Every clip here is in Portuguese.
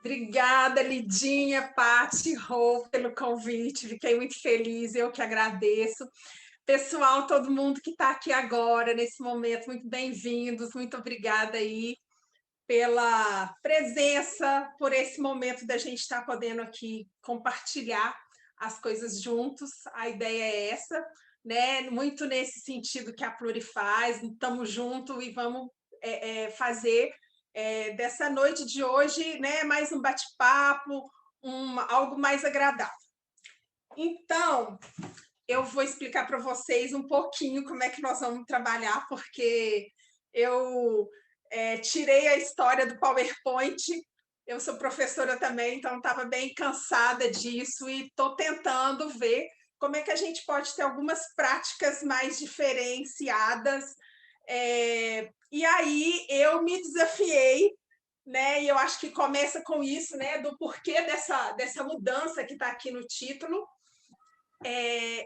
Obrigada, Lidinha, Pati, Rô, pelo convite. Fiquei muito feliz, eu que agradeço. Pessoal, todo mundo que está aqui agora, nesse momento, muito bem-vindos. Muito obrigada aí pela presença, por esse momento da gente estar podendo aqui compartilhar as coisas juntos. A ideia é essa, né? Muito nesse sentido que a Pluri faz, estamos juntos e vamos fazer dessa noite de hoje, né, mais um bate-papo, algo mais agradável. Então, eu vou explicar para vocês um pouquinho como é que nós vamos trabalhar, porque eu tirei a história do PowerPoint. Eu sou professora também, então estava bem cansada disso e estou tentando ver como é que a gente pode ter algumas práticas mais diferenciadas. E aí eu me desafiei, né? E eu acho que começa com isso, né? Do porquê dessa mudança que está aqui no título.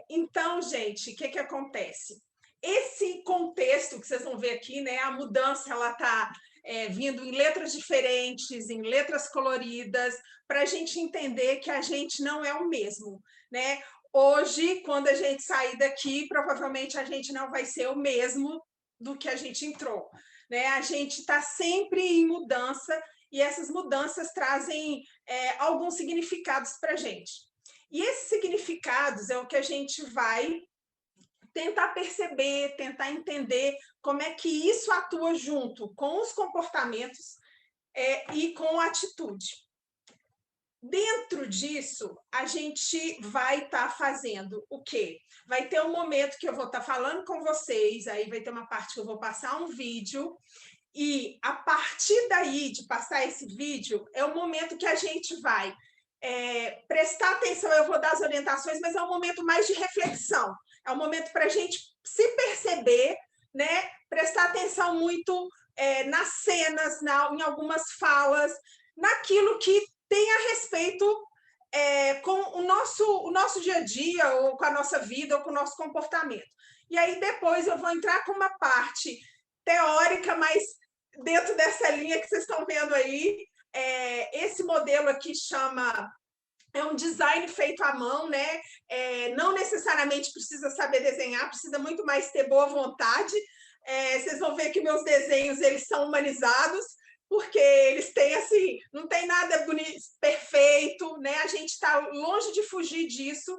Então, gente, o que acontece? Esse contexto que vocês vão ver aqui, né? A mudança ela está vindo em letras diferentes, em letras coloridas, para a gente entender que a gente não é o mesmo, né? Hoje, quando a gente sair daqui, provavelmente a gente não vai ser o mesmo do que a gente entrou, né? A gente está sempre em mudança e essas mudanças trazem alguns significados para a gente. E esses significados é o que a gente vai tentar perceber, tentar entender como é que isso atua junto com os comportamentos e com a atitude. Dentro disso, a gente vai estar fazendo o quê? Vai ter um momento que eu vou estar falando com vocês, aí vai ter uma parte que eu vou passar um vídeo, e a partir daí, de passar esse vídeo, é o momento que a gente vai prestar atenção. Eu vou dar as orientações, mas é um momento mais de reflexão. É um momento para a gente se perceber, né? Prestar atenção muito nas cenas, em algumas falas, naquilo que tem a respeito com o nosso dia a dia, ou com a nossa vida, ou com o nosso comportamento. E aí depois eu vou entrar com uma parte teórica, mas dentro dessa linha que vocês estão vendo aí, esse modelo aqui é um design feito à mão, né? Não necessariamente precisa saber desenhar, precisa muito mais ter boa vontade. Vocês vão ver que meus desenhos eles são humanizados, porque eles têm assim, não tem nada bonito, perfeito, né? A gente está longe de fugir disso,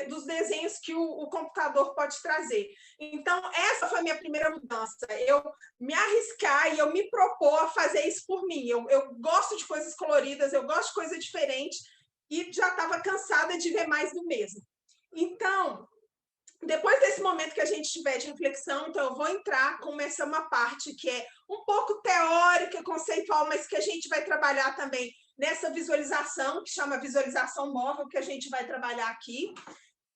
dos desenhos que o computador pode trazer. Então, essa foi a minha primeira mudança. Eu me arriscar e eu me propor a fazer isso por mim. Eu gosto de coisas coloridas, eu gosto de coisa diferente e já estava cansada de ver mais do mesmo. Então, depois desse momento que a gente tiver de reflexão, então eu vou entrar com uma parte que é um pouco teórica, conceitual, mas que a gente vai trabalhar também nessa visualização, que chama visualização móvel, que a gente vai trabalhar aqui.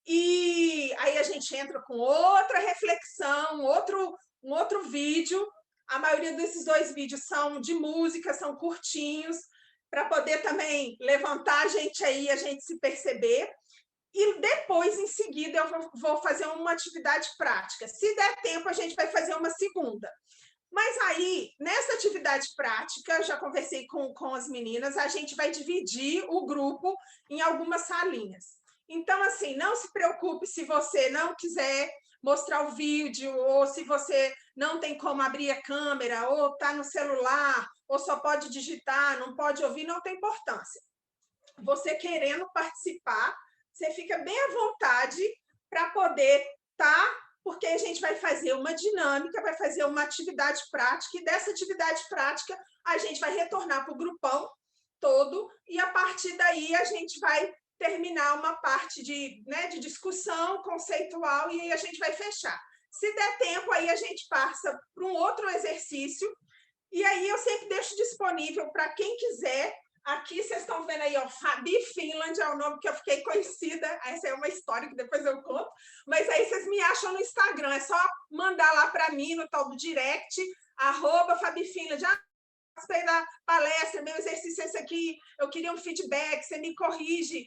E aí a gente entra com outra reflexão, um outro vídeo. A maioria desses dois vídeos são de música, são curtinhos, para poder também levantar a gente aí, a gente se perceber. E depois, em seguida, eu vou fazer uma atividade prática. Se der tempo, a gente vai fazer uma segunda. Mas aí, nessa atividade prática, já conversei com as meninas, a gente vai dividir o grupo em algumas salinhas. Então, assim, não se preocupe se você não quiser mostrar o vídeo, ou se você não tem como abrir a câmera, ou está no celular, ou só pode digitar, não pode ouvir, não tem importância. Você querendo participar, você fica bem à vontade para poder porque a gente vai fazer uma dinâmica, vai fazer uma atividade prática, e dessa atividade prática a gente vai retornar para o grupão todo, e a partir daí a gente vai terminar uma parte de discussão conceitual, e aí a gente vai fechar. Se der tempo, aí a gente passa para um outro exercício, e aí eu sempre deixo disponível para quem quiser. Aqui vocês estão vendo aí, ó, Fabi Finland é o nome que eu fiquei conhecida. Essa é uma história que depois eu conto. Mas aí vocês me acham no Instagram. É só mandar lá para mim no tal do direct, @FabiFinland. Gostei da palestra, meu exercício é esse aqui. Eu queria um feedback, você me corrige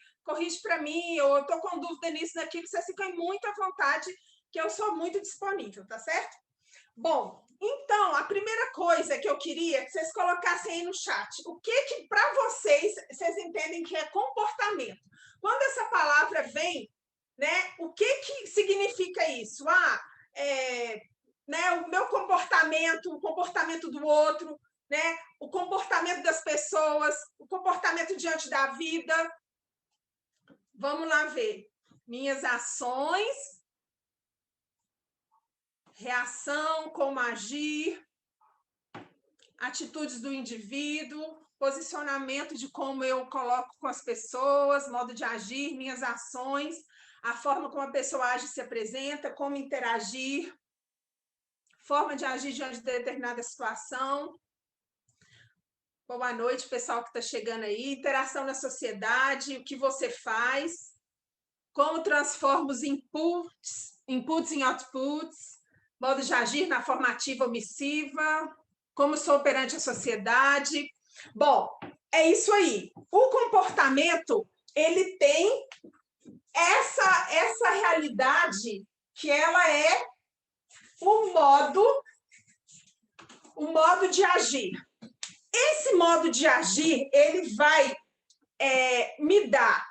para mim. Ou eu estou com dúvida nisso, naquilo. Vocês ficam muito à vontade, que eu sou muito disponível, tá certo? Bom, Então, a primeira coisa que eu queria que vocês colocassem aí no chat, o que para vocês entendem que é comportamento? Quando essa palavra vem, né, o que significa isso? Né, o meu comportamento, o comportamento do outro, né, o comportamento das pessoas, o comportamento diante da vida. Vamos lá ver. Minhas ações, reação, como agir, atitudes do indivíduo, posicionamento de como eu coloco com as pessoas, modo de agir, minhas ações, a forma como a pessoa age e se apresenta, como interagir, forma de agir diante de determinada situação. Boa noite, pessoal que está chegando aí. Interação na sociedade, o que você faz, como transforma os inputs em outputs, modo de agir na formativa omissiva, como sou perante a sociedade. Bom, é isso aí. O comportamento, ele tem essa realidade que ela é o modo de agir. Esse modo de agir, ele vai me dar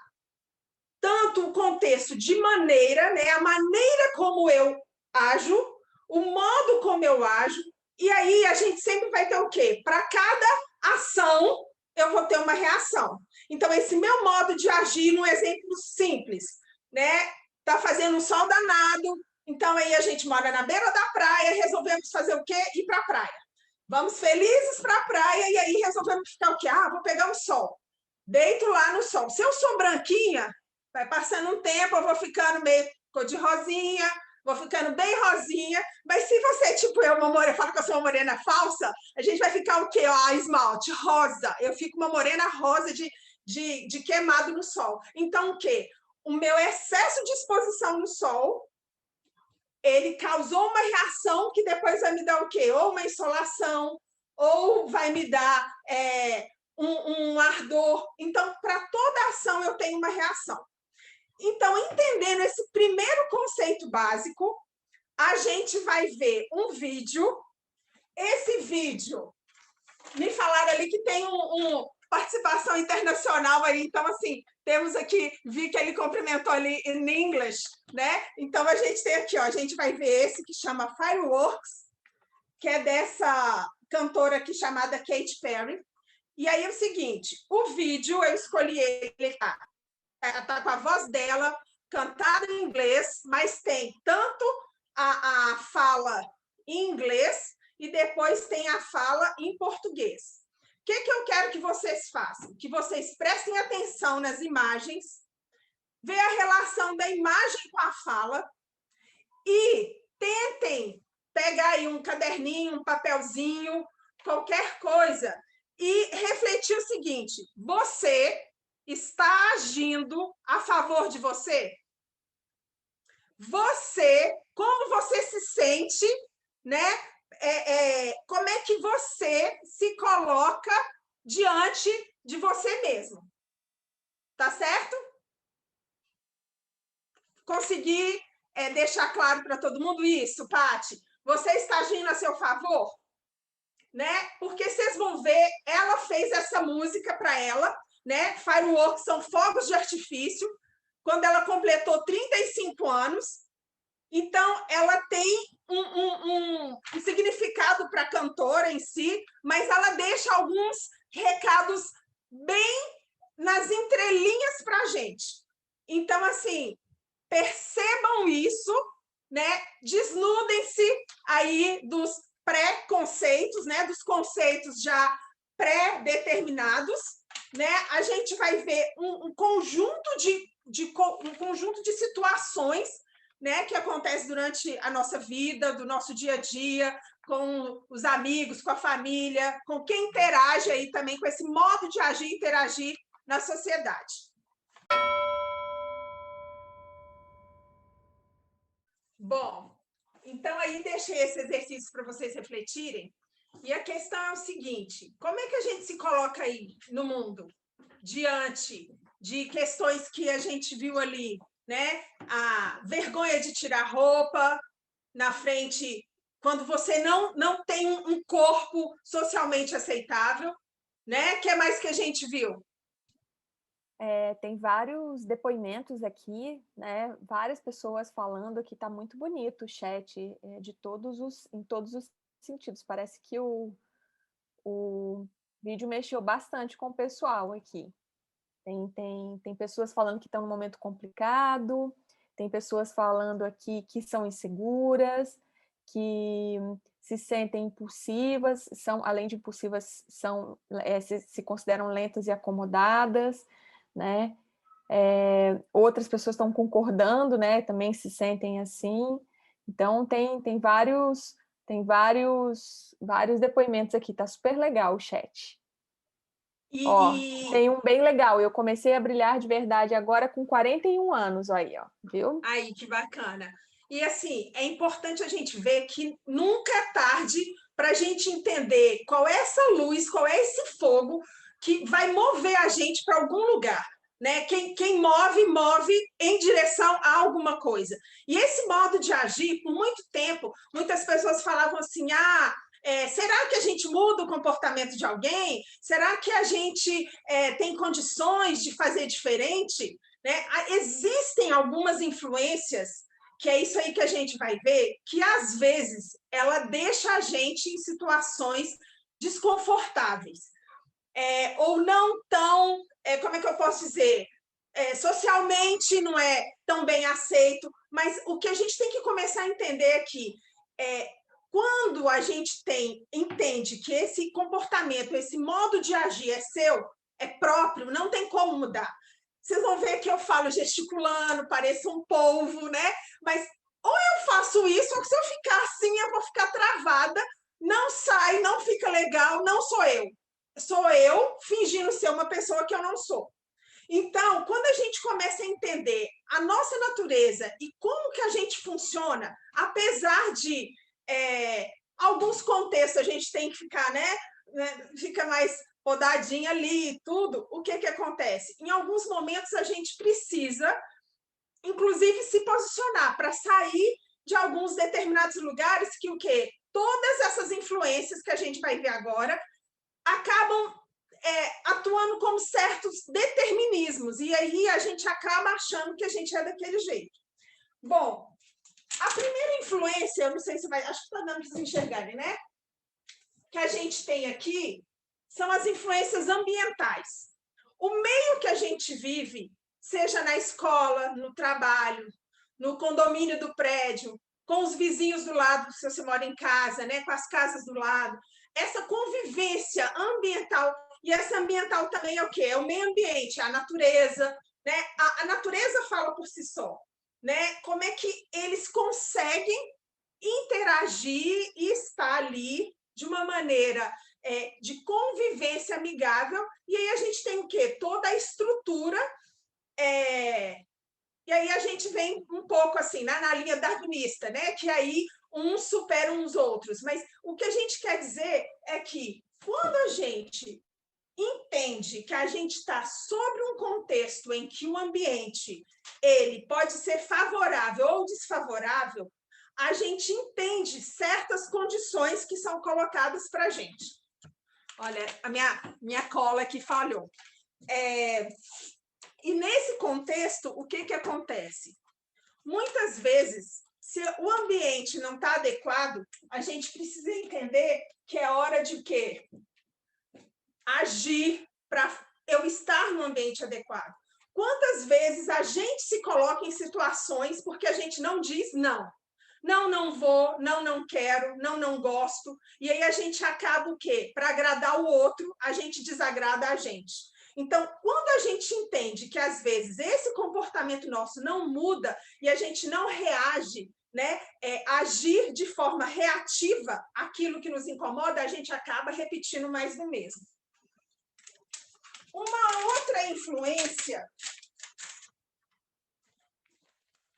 tanto o contexto de maneira, né, a maneira como eu ajo, o modo como eu ajo, e aí a gente sempre vai ter o quê? Para cada ação, eu vou ter uma reação. Então, esse meu modo de agir, um exemplo simples, né? Tá fazendo um sol danado, então aí a gente mora na beira da praia, resolvemos fazer o quê? Ir para a praia. Vamos felizes para a praia e aí resolvemos ficar o quê? Vou pegar um sol. Deito lá no sol. Se eu sou branquinha, vai passando um tempo, eu vou ficando meio cor de rosinha, vou ficando bem rosinha, mas se você, tipo eu, uma morena, fala que eu sou uma morena falsa, a gente vai ficar o quê? Esmalte, rosa. Eu fico uma morena rosa de queimado no sol. Então, o quê? O meu excesso de exposição no sol, ele causou uma reação que depois vai me dar o quê? Ou uma insolação, ou vai me dar um ardor. Então, para toda ação, eu tenho uma reação. Então, entendendo esse primeiro conceito básico, a gente vai ver um vídeo. Esse vídeo, me falaram ali que tem participação internacional aí, então, assim, temos aqui, vi que ele cumprimentou ali em inglês, né? Então, a gente tem aqui, ó, a gente vai ver esse que chama Fireworks, que é dessa cantora aqui chamada Katy Perry. E aí é o seguinte, o vídeo, eu escolhi ele, tá com a voz dela, cantada em inglês, mas tem tanto a fala em inglês e depois tem a fala em português. O que eu quero que vocês façam? Que vocês prestem atenção nas imagens, ver a relação da imagem com a fala e tentem pegar aí um caderninho, um papelzinho, qualquer coisa, e refletir o seguinte: você está agindo a favor de você? Você, como você se sente, né? Como é que você se coloca diante de você mesmo? Tá certo? Consegui deixar claro para todo mundo isso, Paty? Você está agindo a seu favor? Né? Porque vocês vão ver, ela fez essa música para ela, né? Fireworks são fogos de artifício, quando ela completou 35 anos. Então, ela tem um significado para a cantora em si, mas ela deixa alguns recados bem nas entrelinhas para a gente. Então, assim, percebam isso, né? Desnudem-se aí dos pré-conceitos, né? Dos conceitos já pré-determinados, né? A gente vai ver um conjunto de situações, né, que acontece durante a nossa vida, do nosso dia a dia, com os amigos, com a família, com quem interage aí também com esse modo de agir e interagir na sociedade. Bom, então aí deixei esse exercício para vocês refletirem. E a questão é o seguinte: como é que a gente se coloca aí no mundo diante de questões que a gente viu ali, né? A vergonha de tirar roupa na frente quando você não tem um corpo socialmente aceitável, né? O que mais que a gente viu? Tem vários depoimentos aqui, né? Várias pessoas falando que está muito bonito o chat, em todos os sentidos. Parece que o vídeo mexeu bastante com o pessoal aqui. Tem pessoas falando que estão num momento complicado, tem pessoas falando aqui que são inseguras, que se sentem impulsivas, além de impulsivas, se consideram lentas e acomodadas, né? Outras pessoas estão concordando, né? Também se sentem assim. Então tem vários depoimentos aqui. Tá super legal o chat. Ó, E tem um bem legal. Eu comecei a brilhar de verdade agora com 41 anos, aí, ó, viu? aí, que bacana. E assim, é importante a gente ver que nunca é tarde para a gente entender qual é essa luz, qual é esse fogo que vai mover a gente para algum lugar. Né? Quem move, move em direção a alguma coisa. E esse modo de agir, por muito tempo, muitas pessoas falavam assim: será que a gente muda o comportamento de alguém? Será que a gente tem condições de fazer diferente? Né? Existem algumas influências, que é isso aí que a gente vai ver, que às vezes ela deixa a gente em situações desconfortáveis, ou não tão, como é que eu posso dizer, socialmente não é tão bem aceito, mas o que a gente tem que começar a entender é que quando a gente entende que esse comportamento, esse modo de agir é seu, é próprio, não tem como mudar. Vocês vão ver que eu falo gesticulando, pareço um polvo, né? Mas ou eu faço isso, ou se eu ficar assim, eu vou ficar travada, não sai, não fica legal, não sou eu. Sou eu fingindo ser uma pessoa que eu não sou. Então, quando a gente começa a entender a nossa natureza e como que a gente funciona, apesar de alguns contextos a gente tem que ficar, né? Fica mais rodadinha ali e tudo, o que acontece? Em alguns momentos a gente precisa, inclusive, se posicionar para sair de alguns determinados lugares que o quê? Todas essas influências que a gente vai ver agora acabam atuando como certos determinismos, e aí a gente acaba achando que a gente é daquele jeito. Bom, a primeira influência, eu não sei se vai, acho que está dando para vocês enxergarem, né? Que a gente tem aqui são as influências ambientais. O meio que a gente vive, seja na escola, no trabalho, no condomínio do prédio, com os vizinhos do lado, se você mora em casa, né, com as casas do lado, essa convivência ambiental, e essa ambiental também é o quê? É o meio ambiente, a natureza, né? A natureza fala por si só, né? Como é que eles conseguem interagir e estar ali de uma maneira de convivência amigável, e aí a gente tem o quê? Toda a estrutura, e aí a gente vem um pouco assim, na linha darwinista, né? Que aí uns superam os outros, mas o que a gente quer dizer é que quando a gente entende que a gente está sobre um contexto em que o ambiente ele pode ser favorável ou desfavorável, a gente entende certas condições que são colocadas para a gente. Olha, a minha cola aqui falhou. E nesse contexto, o que acontece? Muitas vezes, se o ambiente não está adequado, a gente precisa entender que é hora de quê? Agir para eu estar no ambiente adequado. Quantas vezes a gente se coloca em situações porque a gente não diz não? Não vou, não quero, não gosto. E aí a gente acaba o quê? Para agradar o outro, a gente desagrada a gente. Então, quando a gente entende que, às vezes, esse comportamento nosso não muda e a gente não reage, né, agir de forma reativa àquilo que nos incomoda, a gente acaba repetindo mais do mesmo. Uma outra influência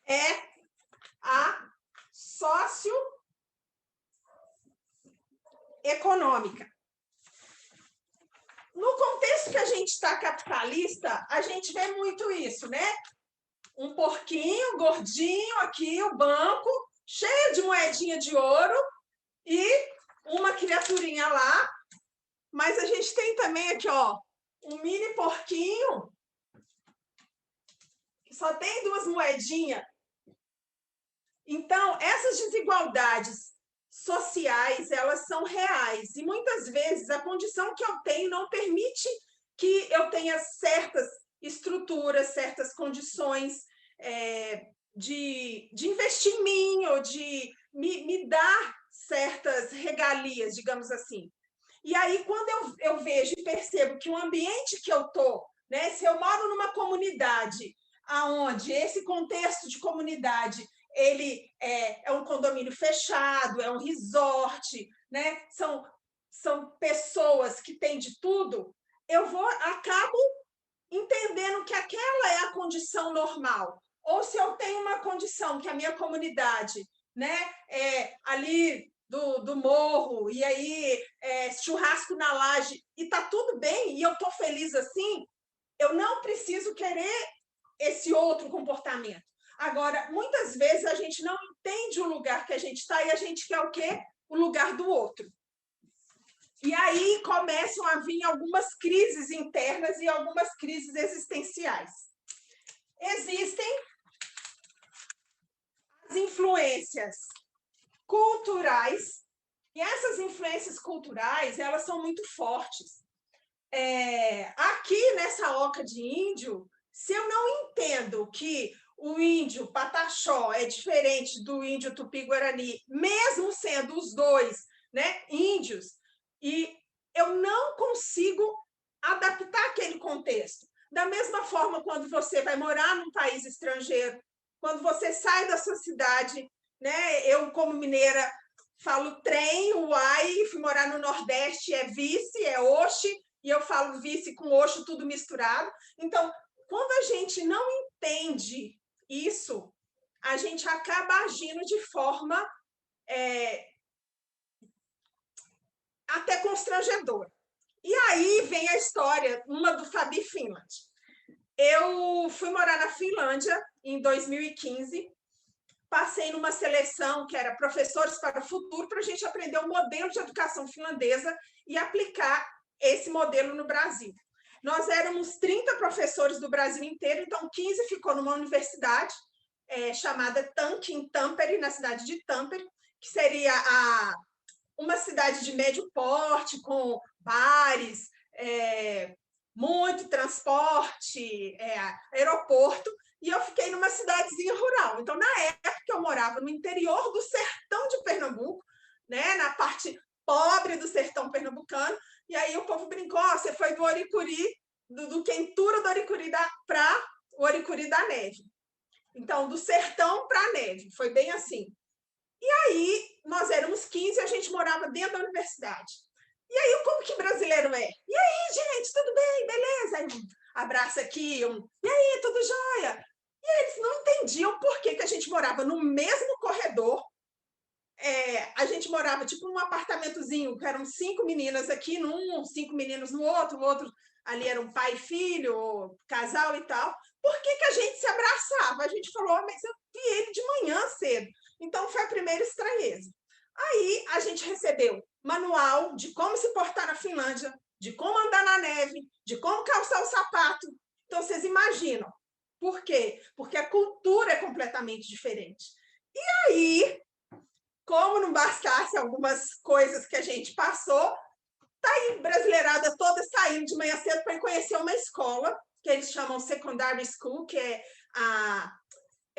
é a socioeconômica. No contexto que a gente está capitalista, a gente vê muito isso, né? Um porquinho gordinho aqui, o banco, cheio de moedinha de ouro, e uma criaturinha lá, mas a gente tem também aqui, ó, um mini porquinho, que só tem 2 moedinhas. Então, essas desigualdades sociais, elas são reais, e muitas vezes a condição que eu tenho não permite que eu tenha certas estruturas, certas condições de investir em mim, ou de me dar certas regalias, digamos assim. E aí, quando eu vejo e percebo que o ambiente que eu estou, né, se eu moro numa comunidade aonde esse contexto de comunidade ele é um condomínio fechado, é um resort, né? São pessoas que têm de tudo, acabo entendendo que aquela é a condição normal. Ou se eu tenho uma condição que a minha comunidade, né, ali do morro, e aí churrasco na laje, e tá tudo bem, e eu tô feliz assim, eu não preciso querer esse outro comportamento. Agora, muitas vezes a gente não entende o lugar que a gente está e a gente quer o quê? O lugar do outro. E aí começam a vir algumas crises internas e algumas crises existenciais. Existem as influências culturais, e essas influências culturais, elas são muito fortes. Aqui nessa oca de índio, se eu não entendo que o índio pataxó é diferente do índio tupi-guarani, mesmo sendo os dois, né, índios, e eu não consigo adaptar aquele contexto. Da mesma forma, quando você vai morar num país estrangeiro, quando você sai da sua cidade, né, eu como mineira falo trem, uai, fui morar no Nordeste, é vice, é oxe, e eu falo vice com oxo, tudo misturado. Então, quando a gente não entende isso, a gente acaba agindo de forma até constrangedora. E aí vem a história, uma do Fabi Finland. Eu fui morar na Finlândia em 2015, passei numa seleção que era Professores para o Futuro, para a gente aprender o modelo de educação finlandesa e aplicar esse modelo no Brasil. Nós éramos 30 professores do Brasil inteiro, então 15 ficou numa universidade chamada TANC, em Tampere, na cidade de Tampere, que seria uma cidade de médio porte, com bares, muito transporte, aeroporto, e eu fiquei numa cidadezinha rural. Então, na época, eu morava no interior do sertão de Pernambuco, né, na parte pobre do sertão pernambucano, e aí o povo brincou, você foi do Oricuri, do quentura do Oricuri para o Oricuri da neve. Então, do sertão para a neve, foi bem assim. E aí, nós éramos 15 e a gente morava dentro da universidade. E aí, como que brasileiro é? E aí, gente, tudo bem? Beleza? Aí, abraça aqui, e aí, tudo jóia? E eles não entendiam por que a gente morava no mesmo corredor. A gente morava tipo num apartamentozinho, que eram 5 meninas aqui num, 5 meninos no outro, o outro ali era um pai e filho, casal e tal. Por que a gente se abraçava? A gente falou, mas eu vi ele de manhã cedo. Então, foi a primeira estranheza. Aí, a gente recebeu manual de como se portar na Finlândia, de como andar na neve, de como calçar o sapato. Então, vocês imaginam. Por quê? Porque a cultura é completamente diferente. E aí, como não bastasse algumas coisas que a gente passou, tá aí brasileirada toda saindo de manhã cedo para conhecer uma escola, que eles chamam Secondary School, que é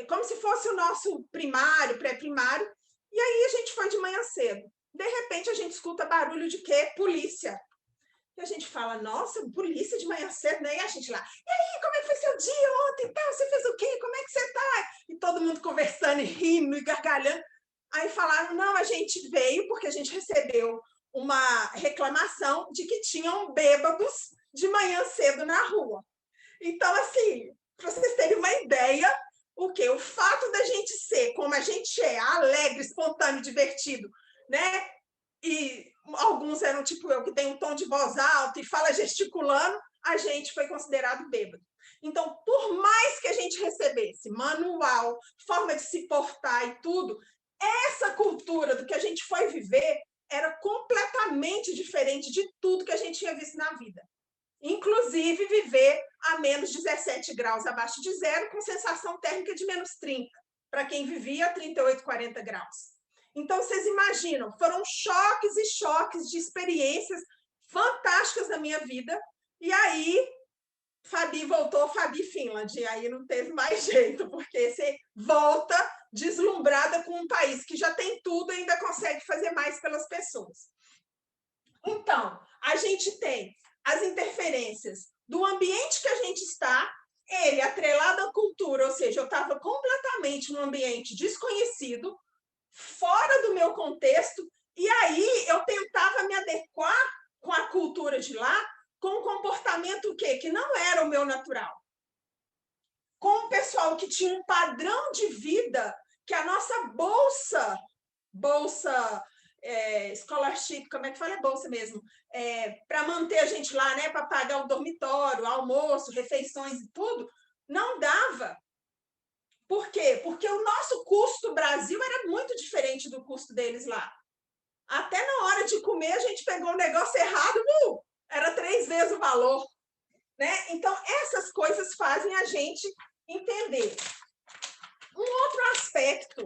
como se fosse o nosso primário, pré-primário, e aí a gente foi de manhã cedo. De repente, a gente escuta barulho de quê? Polícia. E a gente fala, nossa, polícia de manhã cedo, né? E a gente lá, e aí, como é que foi seu dia ontem? Tá? Você fez o quê? Como é que você tá? E todo mundo conversando e rindo e gargalhando. Aí falaram, não, a gente veio porque a gente recebeu uma reclamação de que tinham bêbados de manhã cedo na rua. Então, assim, para vocês terem uma ideia, o fato da gente ser como a gente é, alegre, espontâneo, divertido, né? E alguns eram tipo eu, que tem um tom de voz alto e fala gesticulando, a gente foi considerado bêbado. Então, por mais que a gente recebesse manual, forma de se portar e tudo, essa cultura do que a gente foi viver era completamente diferente de tudo que a gente tinha visto na vida. Inclusive viver a menos 17 graus abaixo de zero, com sensação térmica de menos 30, para quem vivia a 38, 40 graus. Então, vocês imaginam, foram choques e choques de experiências fantásticas na minha vida, e aí Fabi voltou, Fabi Finland, e aí não teve mais jeito, porque você volta deslumbrada com um país que já tem tudo e ainda consegue fazer mais pelas pessoas. Então, a gente tem as interferências do ambiente que a gente está, ele atrelado à cultura, ou seja, eu estava completamente num ambiente desconhecido, fora do meu contexto, e aí eu tentava me adequar com a cultura de lá, com um comportamento o quê? Que não era o meu natural. Com um pessoal que tinha um padrão de vida que a nossa bolsa scholarship, como é que fala? É bolsa mesmo, para manter a gente lá, né, para pagar o dormitório, almoço, refeições e tudo, não dava. Por quê? Porque o nosso custo Brasil era muito diferente do custo deles lá. Até na hora de comer, a gente pegou um negócio errado, era 3 vezes o valor. Né? Então, essas coisas fazem a gente entender. Um outro aspecto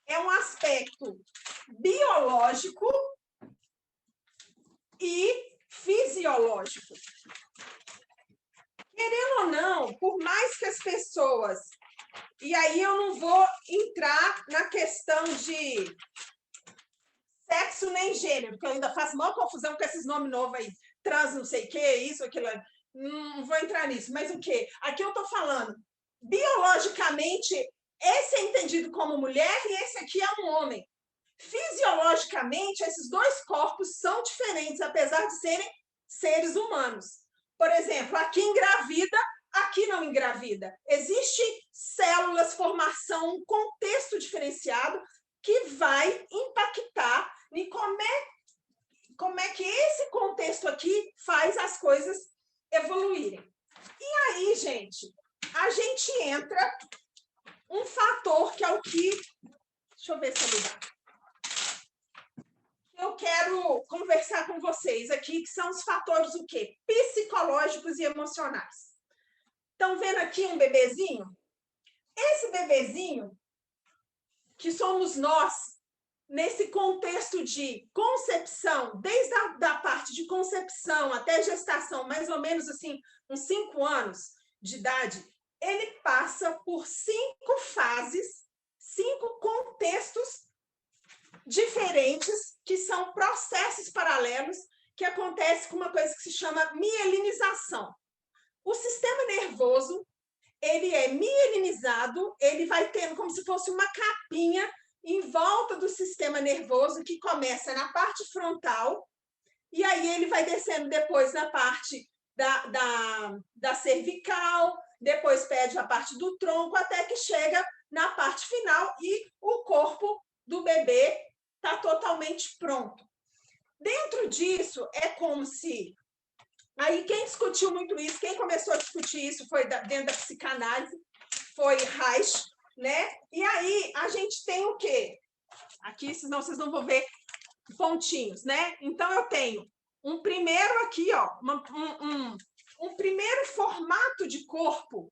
é um aspecto biológico e fisiológico. Querendo ou não, por mais que as pessoas... E aí eu não vou entrar na questão de sexo nem gênero, porque eu ainda faço maior confusão com esses nomes novos aí. Trans não sei o quê, isso, aquilo... Não vou entrar nisso. Mas o quê? Aqui eu estou falando, biologicamente, esse é entendido como mulher e esse aqui é um homem. Fisiologicamente, esses dois corpos são diferentes, apesar de serem seres humanos. Por exemplo, aqui engravida, aqui não engravida. Existe células, formação, um contexto diferenciado que vai impactar em como é que esse contexto aqui faz as coisas evoluírem. E aí, gente, a gente entra um fator que é o que... Deixa eu ver se eu dá. Eu quero conversar com vocês aqui, que são os fatores o quê? Psicológicos e emocionais. Estão vendo aqui um bebezinho? Esse bebezinho, que somos nós, nesse contexto de concepção, desde a parte de concepção até gestação, mais ou menos assim, uns 5 anos de idade, ele passa por 5 fases, 5 contextos diferentes, que são processos paralelos, que acontece com uma coisa que se chama mielinização. O sistema nervoso, ele é mielinizado, ele vai tendo como se fosse uma capinha em volta do sistema nervoso, que começa na parte frontal, e aí ele vai descendo depois na parte da cervical, depois pede a parte do tronco, até que chega na parte final e o corpo do bebê está totalmente pronto. Dentro disso, é como se... Aí quem discutiu muito isso, quem começou a discutir isso foi dentro da psicanálise, foi Reich, né? E aí a gente tem o quê? Aqui, senão vocês não vão ver pontinhos, né? Então eu tenho um primeiro aqui, ó, um primeiro formato de corpo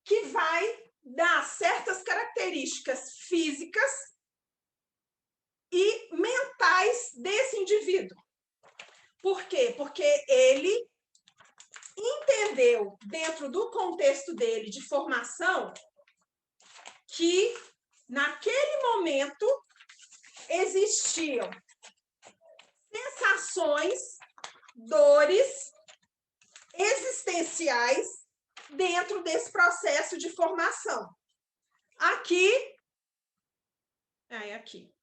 que vai dar certas características físicas e mentais desse indivíduo. Por quê? Porque ele entendeu, dentro do contexto dele de formação, que naquele momento existiam sensações, dores existenciais dentro desse processo de formação. Aqui, aqui.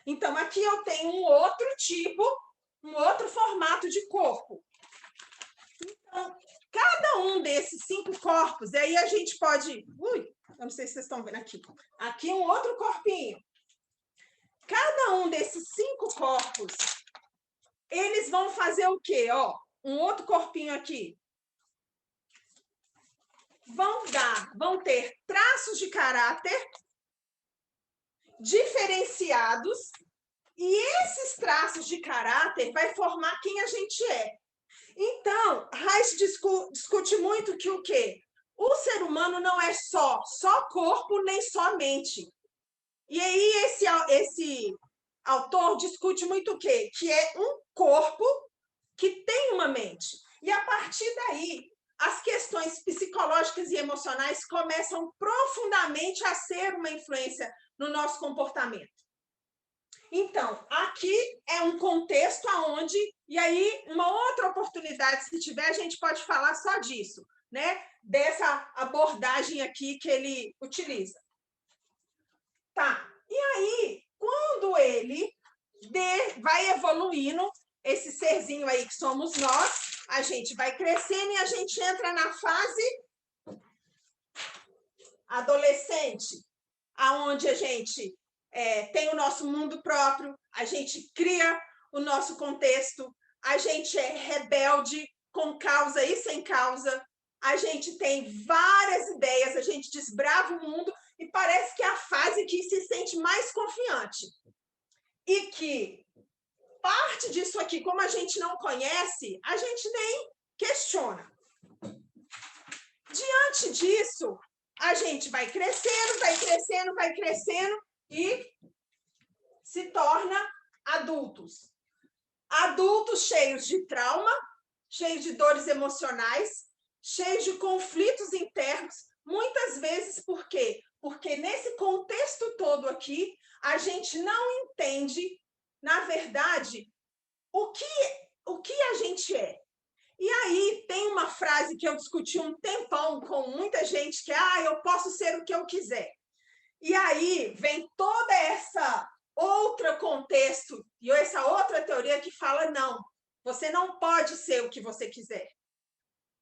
Então, aqui eu tenho um outro tipo, um outro formato de corpo. Então, cada um desses 5 corpos, e aí a gente pode... eu não sei se vocês estão vendo aqui. Aqui um outro corpinho. Cada um desses 5 corpos, eles vão fazer o quê? Ó, um outro corpinho aqui. vão ter traços de caráter diferenciados, e esses traços de caráter vai formar quem a gente é. Então, Reich discute muito que o quê? O ser humano não é só corpo, nem só mente. E aí esse autor discute muito o quê? Que é um corpo que tem uma mente. E a partir daí, as questões psicológicas e emocionais começam profundamente a ser uma influência no nosso comportamento. Então, aqui é um contexto aonde, e aí uma outra oportunidade, se tiver, a gente pode falar só disso, né? Dessa abordagem aqui que ele utiliza. Tá, e aí, quando ele vai evoluindo, esse serzinho aí que somos nós, a gente vai crescendo e a gente entra na fase adolescente, aonde a gente tem o nosso mundo próprio, a gente cria o nosso contexto, a gente é rebelde com causa e sem causa, a gente tem várias ideias, a gente desbrava o mundo e parece que é a fase que se sente mais confiante. E que parte disso aqui, como a gente não conhece, a gente nem questiona. Diante disso, a gente vai crescendo, vai crescendo, vai crescendo e se torna adultos. Adultos cheios de trauma, cheios de dores emocionais, cheios de conflitos internos, muitas vezes por quê? Porque nesse contexto todo aqui, a gente não entende, na verdade, o que a gente é. E aí tem uma frase que eu discuti um tempão com muita gente, que é, eu posso ser o que eu quiser. E aí vem toda essa outro contexto e essa outra teoria que fala, não, você não pode ser o que você quiser.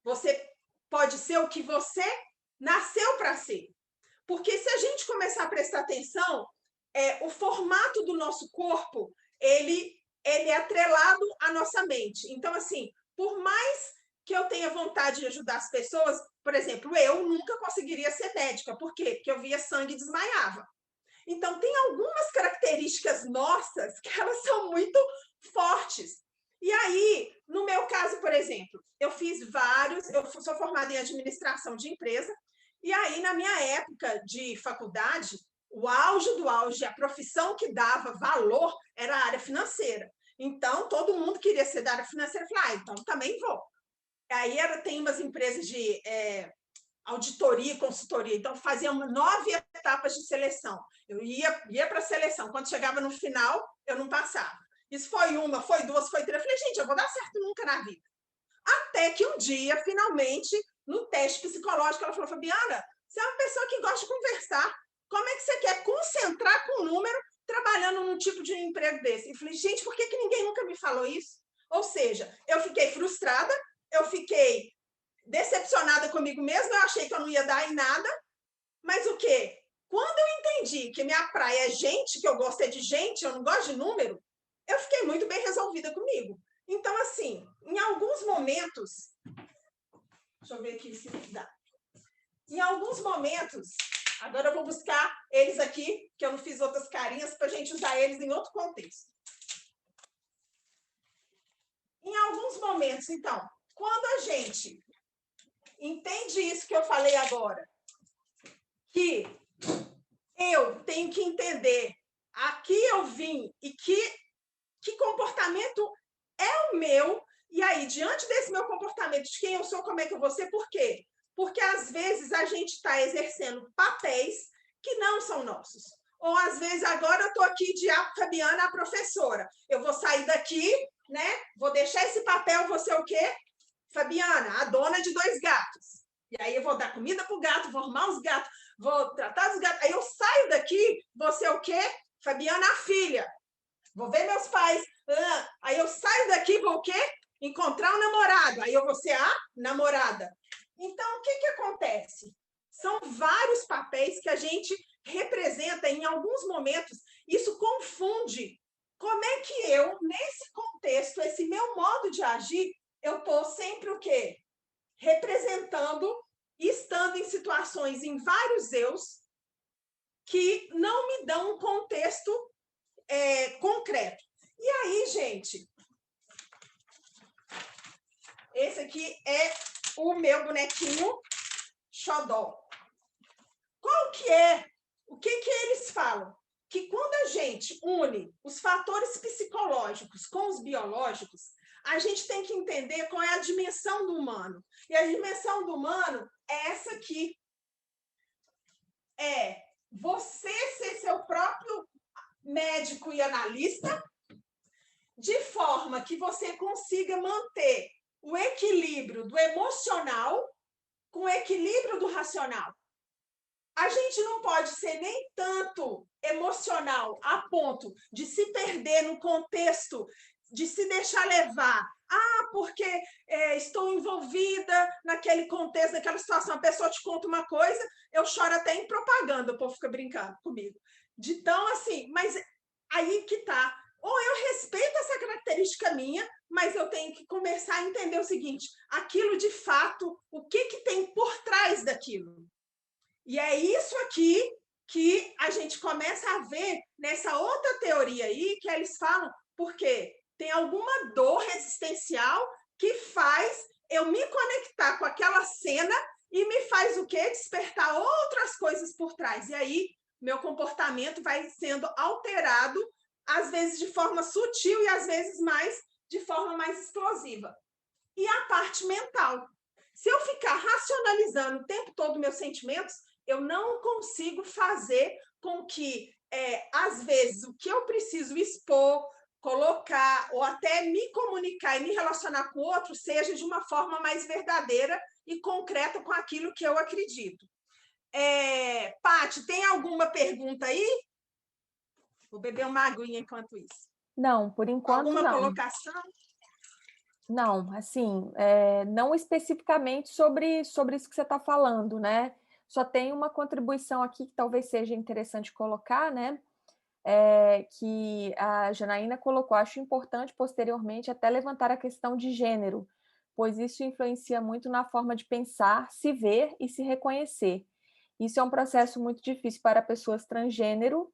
Você pode ser o que você nasceu para ser. Porque se a gente começar a prestar atenção, o formato do nosso corpo, ele é atrelado à nossa mente. Então, assim, por mais que eu tenha vontade de ajudar as pessoas, por exemplo, eu nunca conseguiria ser médica. Por quê? Porque eu via sangue e desmaiava. Então, tem algumas características nossas que elas são muito fortes. E aí, no meu caso, por exemplo, eu sou formada em administração de empresa, e aí, na minha época de faculdade, o auge do auge, a profissão que dava valor era a área financeira. Então, todo mundo queria ser da área financeira. Eu falei, então também vou. Aí tem umas empresas de auditoria e consultoria. Então, fazíamos 9 etapas de seleção. Eu ia para a seleção. Quando chegava no final, eu não passava. Isso foi uma, foi duas, foi três. Eu falei, gente, eu vou dar certo nunca na vida. Até que um dia, finalmente, no teste psicológico, ela falou, Fabiana, você é uma pessoa que gosta de conversar. Como é que você quer concentrar com o número trabalhando num tipo de emprego desse? E falei, gente, por que ninguém nunca me falou isso? Ou seja, eu fiquei frustrada, eu fiquei decepcionada comigo mesma, eu achei que eu não ia dar em nada, mas o quê? Quando eu entendi que minha praia é gente, que eu gosto é de gente, eu não gosto de número, eu fiquei muito bem resolvida comigo. Então, assim, em alguns momentos, deixa eu ver aqui se dá. Em alguns momentos, agora eu vou buscar eles aqui, que eu não fiz outras carinhas, para a gente usar eles em outro contexto. Em alguns momentos, então, quando a gente entende isso que eu falei agora, que eu tenho que entender aqui eu vim e que comportamento é o meu, e aí, diante desse meu comportamento, de quem eu sou, como é que eu vou ser, por quê? Porque, às vezes, a gente está exercendo papéis que não são nossos. Ou, às vezes, agora eu estou aqui de Fabiana, a professora. Eu vou sair daqui, né? Vou deixar esse papel, vou ser o quê? Fabiana, a dona de 2 gatos. E aí eu vou dar comida para o gato, vou arrumar os gatos, vou tratar os gatos. Aí eu saio daqui, vou ser o quê? Fabiana, a filha. Vou ver meus pais. Aí eu saio daqui, vou o quê? Encontrar um namorado. Aí eu vou ser a namorada. Então, o que acontece? São vários papéis que a gente representa em alguns momentos. Isso confunde. Como é que eu, nesse contexto, esse meu modo de agir, eu estou sempre o quê? Representando e estando entrando em situações, em vários eus, que não me dão um contexto concreto. E aí, gente, esse aqui é o meu bonequinho xodó. Qual que é? O que eles falam? Que quando a gente une os fatores psicológicos com os biológicos, a gente tem que entender qual é a dimensão do humano. E a dimensão do humano é essa aqui. É você ser seu próprio médico e analista, de forma que você consiga manter o equilíbrio do emocional com o equilíbrio do racional. A gente não pode ser nem tanto emocional a ponto de se perder no contexto, de se deixar levar. Porque estou envolvida naquele contexto, naquela situação. A pessoa te conta uma coisa, eu choro até em propaganda, o povo fica brincando comigo. De tão assim, mas aí que tá. Ou eu respeito essa característica minha, mas eu tenho que começar a entender o seguinte, aquilo de fato, o que tem por trás daquilo. E é isso aqui que a gente começa a ver nessa outra teoria aí, que eles falam, porque tem alguma dor existencial que faz eu me conectar com aquela cena e me faz o quê? Despertar outras coisas por trás. E aí, meu comportamento vai sendo alterado, às vezes de forma sutil e às vezes de forma mais explosiva. E a parte mental. Se eu ficar racionalizando o tempo todo meus sentimentos, eu não consigo fazer com que, às vezes, o que eu preciso expor, colocar, ou até me comunicar e me relacionar com o outro, seja de uma forma mais verdadeira e concreta com aquilo que eu acredito. Paty, tem alguma pergunta aí? Vou beber uma aguinha enquanto isso. Não, por enquanto não. Alguma colocação? Não, assim, não especificamente sobre isso que você está falando, né? Só tem uma contribuição aqui que talvez seja interessante colocar, né? Que a Janaína colocou, acho importante posteriormente até levantar a questão de gênero, pois isso influencia muito na forma de pensar, se ver e se reconhecer. Isso é um processo muito difícil para pessoas transgênero,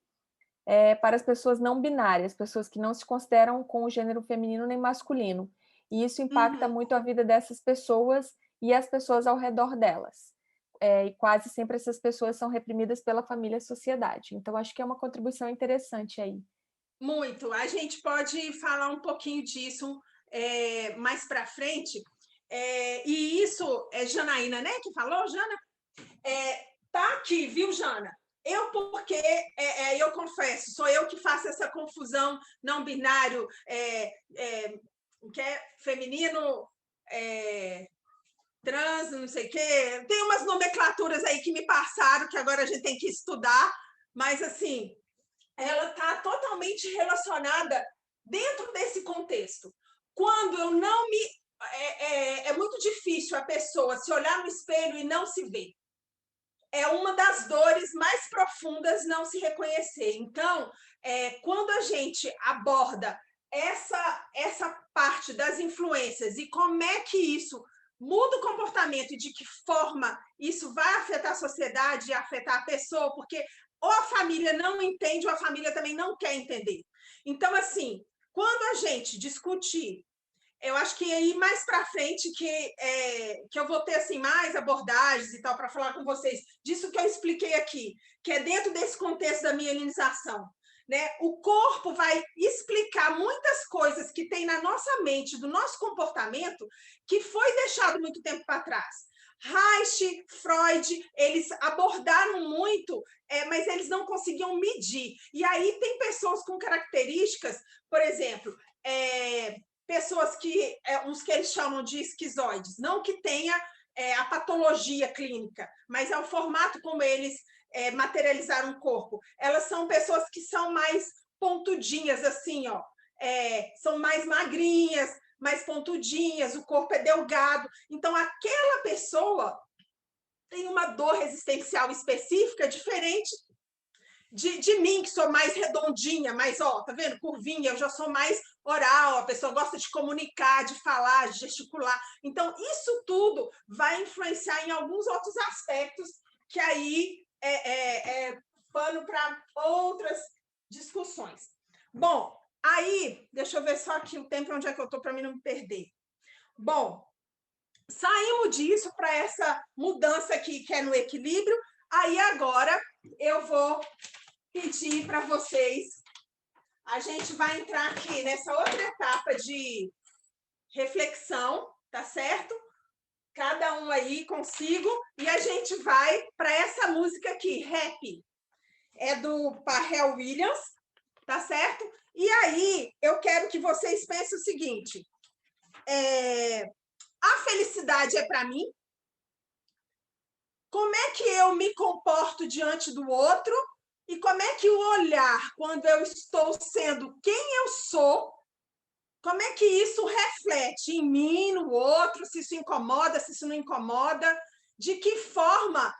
para as pessoas não binárias, pessoas que não se consideram com o gênero feminino nem masculino. E isso impacta muito a vida dessas pessoas e as pessoas ao redor delas. E quase sempre essas pessoas são reprimidas pela família e a sociedade. Então, acho que é uma contribuição interessante aí. Muito. A gente pode falar um pouquinho disso mais para frente. E isso é Janaína, né, que falou, Jana? Tá aqui, viu, Jana? Porque eu confesso, sou eu que faço essa confusão não binário, que é feminino, trans, não sei o quê. Tem umas nomenclaturas aí que me passaram, que agora a gente tem que estudar, mas, assim, ela está totalmente relacionada dentro desse contexto. Quando eu não me... É muito difícil a pessoa se olhar no espelho e não se ver. É uma das dores mais profundas não se reconhecer. Então, quando a gente aborda essa parte das influências e como é que isso muda o comportamento e de que forma isso vai afetar a sociedade e afetar a pessoa, porque ou a família não entende ou a família também não quer entender. Então, assim, quando a gente discutir, eu acho que aí mais para frente que eu vou ter assim, mais abordagens e tal para falar com vocês disso que eu expliquei aqui, que é dentro desse contexto da mielinização. Né? O corpo vai explicar muitas coisas que tem na nossa mente, do nosso comportamento, que foi deixado muito tempo para trás. Reich, Freud, eles abordaram muito, mas eles não conseguiam medir. E aí tem pessoas com características, por exemplo, pessoas que, uns que eles chamam de esquizoides, não que tenha a patologia clínica, mas é o formato como eles materializaram o corpo. Elas são pessoas que são mais pontudinhas, assim, ó, são mais magrinhas, mais pontudinhas, o corpo é delgado. Então, aquela pessoa tem uma dor existencial específica diferente de mim, que sou mais redondinha, mais, ó, tá vendo? Curvinha, eu já sou mais oral, a pessoa gosta de comunicar, de falar, de gesticular. Então, isso tudo vai influenciar em alguns outros aspectos que aí é pano para outras discussões. Bom, aí, deixa eu ver só aqui o tempo onde é que eu estou para mim não me perder. Bom, saímos disso para essa mudança aqui que é no equilíbrio. Aí agora eu vou pedir para vocês, a gente vai entrar aqui nessa outra etapa de reflexão, tá certo? Cada um aí consigo, e a gente vai para essa música aqui, Happy. É do Pharrell Williams, tá certo? E aí eu quero que vocês pensem o seguinte: a felicidade é para mim? Como é que eu me comporto diante do outro? E como é que o olhar, quando eu estou sendo quem eu sou, como é que isso reflete em mim, no outro, se isso incomoda, se isso não incomoda? De que forma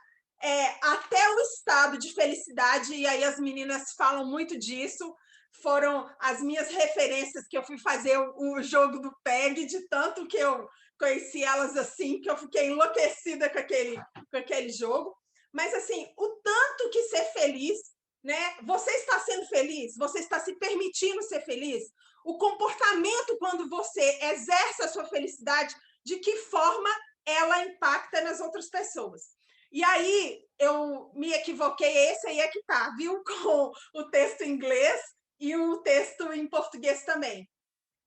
até o estado de felicidade, e aí as meninas falam muito disso, foram as minhas referências que eu fui fazer o jogo do PEG, de tanto que eu conheci elas assim, que eu fiquei enlouquecida com aquele jogo. Mas, assim, o tanto que ser feliz, né? Você está sendo feliz? Você está se permitindo ser feliz? O comportamento, quando você exerce a sua felicidade, de que forma ela impacta nas outras pessoas? E aí, eu me equivoquei, esse aí é que tá, viu? Com o texto em inglês e o texto em português também.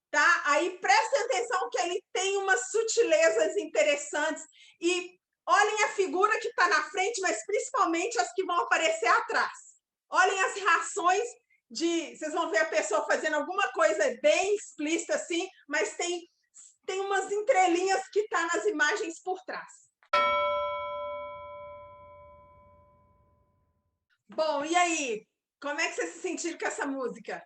Tá? Aí prestem atenção que ele tem umas sutilezas interessantes e olhem a figura que está na frente, mas principalmente as que vão aparecer atrás. Olhem as reações vocês vão ver a pessoa fazendo alguma coisa bem explícita assim, mas tem umas entrelinhas que tá nas imagens por trás. Bom, e aí? Como é que vocês se sentiram com essa música?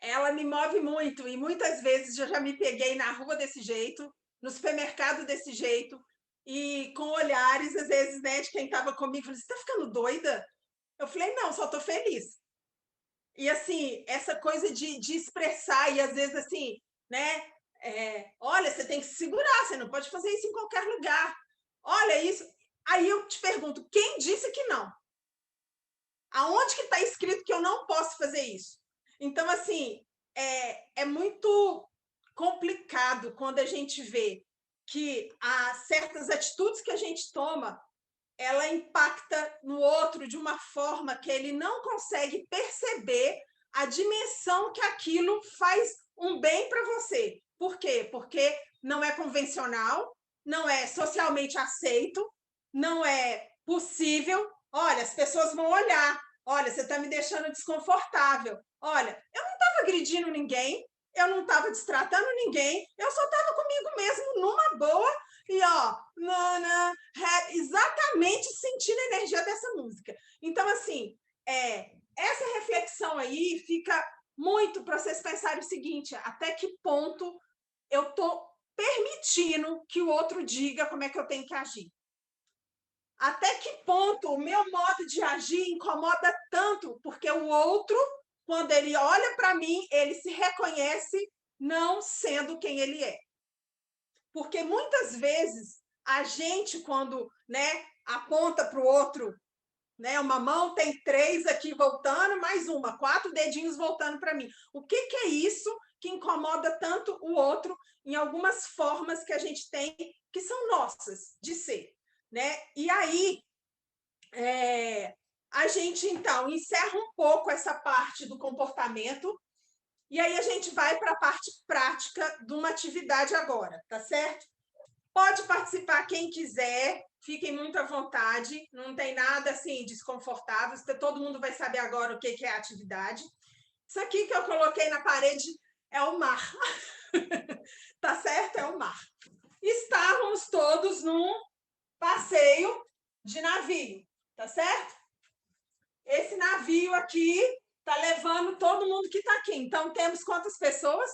Ela me move muito e muitas vezes eu já me peguei na rua desse jeito, no supermercado desse jeito, e com olhares, às vezes, né, de quem estava comigo, falei, você está ficando doida? Eu falei, não, só estou feliz. E, assim, essa coisa de expressar, e às vezes, assim, né, olha, você tem que se segurar, você não pode fazer isso em qualquer lugar. Olha isso. Aí eu te pergunto, quem disse que não? Aonde que está escrito que eu não posso fazer isso? Então, assim, é muito complicado quando a gente vê que há certas atitudes que a gente toma, ela impacta no outro de uma forma que ele não consegue perceber a dimensão que aquilo faz um bem para você. Por quê? Porque não é convencional, não é socialmente aceito, não é possível. Olha, as pessoas vão olhar. Olha, você está me deixando desconfortável. Olha, eu não estava agredindo ninguém, eu não estava destratando ninguém, eu só estava comigo mesmo numa boa e, ó, exatamente sentindo a energia dessa música. Então, assim, essa reflexão aí fica muito para vocês pensarem o seguinte: até que ponto eu estou permitindo que o outro diga como é que eu tenho que agir? Até que ponto o meu modo de agir incomoda tanto, porque o outro, quando ele olha para mim, ele se reconhece não sendo quem ele é. Porque muitas vezes a gente, quando, né, aponta para o outro, né, uma mão tem 3 aqui voltando, mais uma, 4 dedinhos voltando para mim. O que é isso que incomoda tanto o outro em algumas formas que a gente tem que são nossas de ser, né? E aí a gente então encerra um pouco essa parte do comportamento e aí a gente vai para a parte prática de uma atividade agora, tá certo? Pode participar quem quiser, fiquem muito à vontade, não tem nada assim desconfortável, todo mundo vai saber agora o que é a atividade. Isso aqui que eu coloquei na parede é o mar, tá certo? É o mar. Estávamos todos num passeio de navio, tá certo? Esse navio aqui tá levando todo mundo que está aqui. Então, temos quantas pessoas?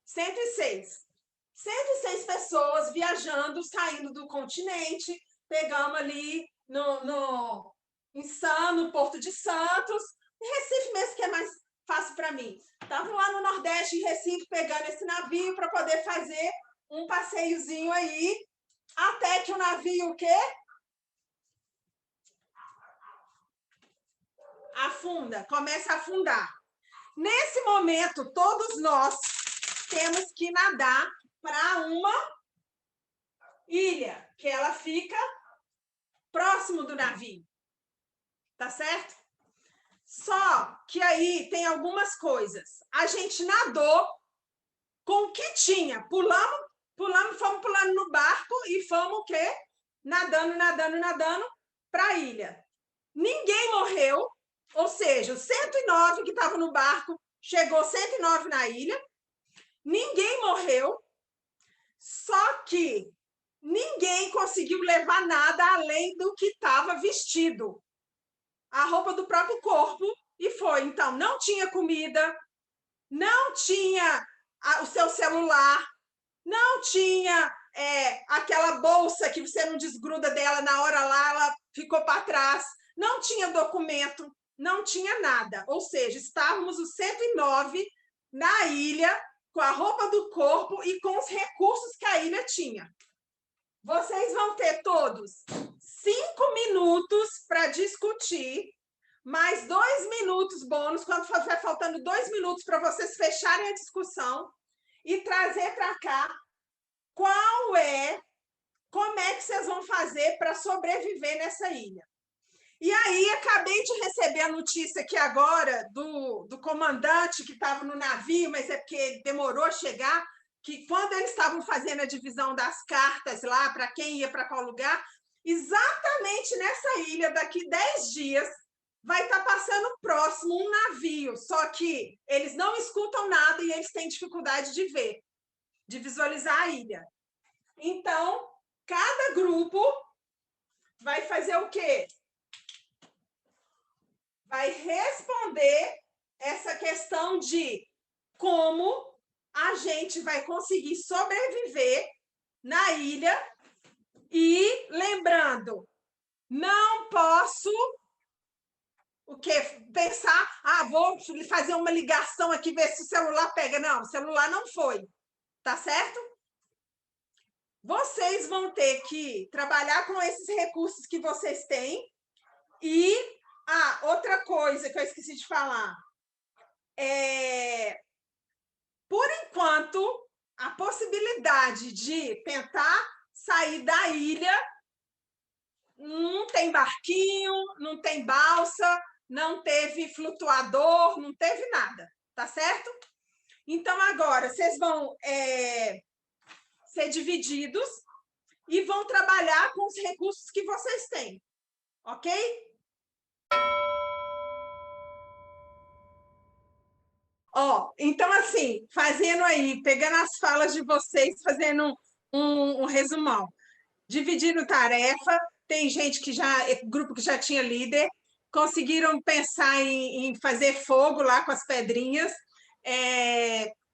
106. 106 pessoas viajando, saindo do continente, pegamos ali no Porto de Santos, em Recife mesmo, que é mais Faço para mim. Estavam lá no Nordeste, em Recife, pegando esse navio para poder fazer um passeiozinho aí, até que o navio, o quê? Afunda, começa a afundar. Nesse momento, todos nós temos que nadar para uma ilha, que ela fica próximo do navio. Tá certo? Só que aí tem algumas coisas. A gente nadou com o que tinha. Fomos pulando no barco e fomos o quê? Nadando para a ilha. Ninguém morreu, ou seja, os 109 que estavam no barco, chegou 109 na ilha. Ninguém morreu, só que ninguém conseguiu levar nada além do que estava vestido. A roupa do próprio corpo, e foi. Então, não tinha comida, não tinha o seu celular, não tinha aquela bolsa que você não desgruda dela na hora lá, ela ficou para trás, não tinha documento, não tinha nada. Ou seja, estávamos os 109 na ilha, com a roupa do corpo e com os recursos que a ilha tinha. Vocês vão ter todos 5 minutos para discutir, mais 2 minutos bônus, quando for faltando 2 minutos para vocês fecharem a discussão e trazer para cá como é que vocês vão fazer para sobreviver nessa ilha. E aí, acabei de receber a notícia aqui agora do comandante que estava no navio, mas é porque demorou a chegar, que quando eles estavam fazendo a divisão das cartas lá, para quem ia para qual lugar, exatamente nessa ilha, daqui 10 dias, vai estar passando próximo um navio, só que eles não escutam nada e eles têm dificuldade de ver, de visualizar a ilha. Então, cada grupo vai fazer o quê? Vai responder essa questão de como a gente vai conseguir sobreviver na ilha. E lembrando, não posso pensar, vou fazer uma ligação aqui, ver se o celular pega. Não, o celular não foi, tá certo? Vocês vão ter que trabalhar com esses recursos que vocês têm. E outra coisa que eu esqueci de falar, por enquanto, a possibilidade de tentar sair da ilha, não tem barquinho, não tem balsa, não teve flutuador, não teve nada, tá certo? Então, agora, vocês vão ser divididos e vão trabalhar com os recursos que vocês têm, ok? Então, assim, fazendo aí, pegando as falas de vocês, fazendo um resumão. Dividindo tarefa, tem gente que grupo que já tinha líder, conseguiram pensar em fazer fogo lá com as pedrinhas.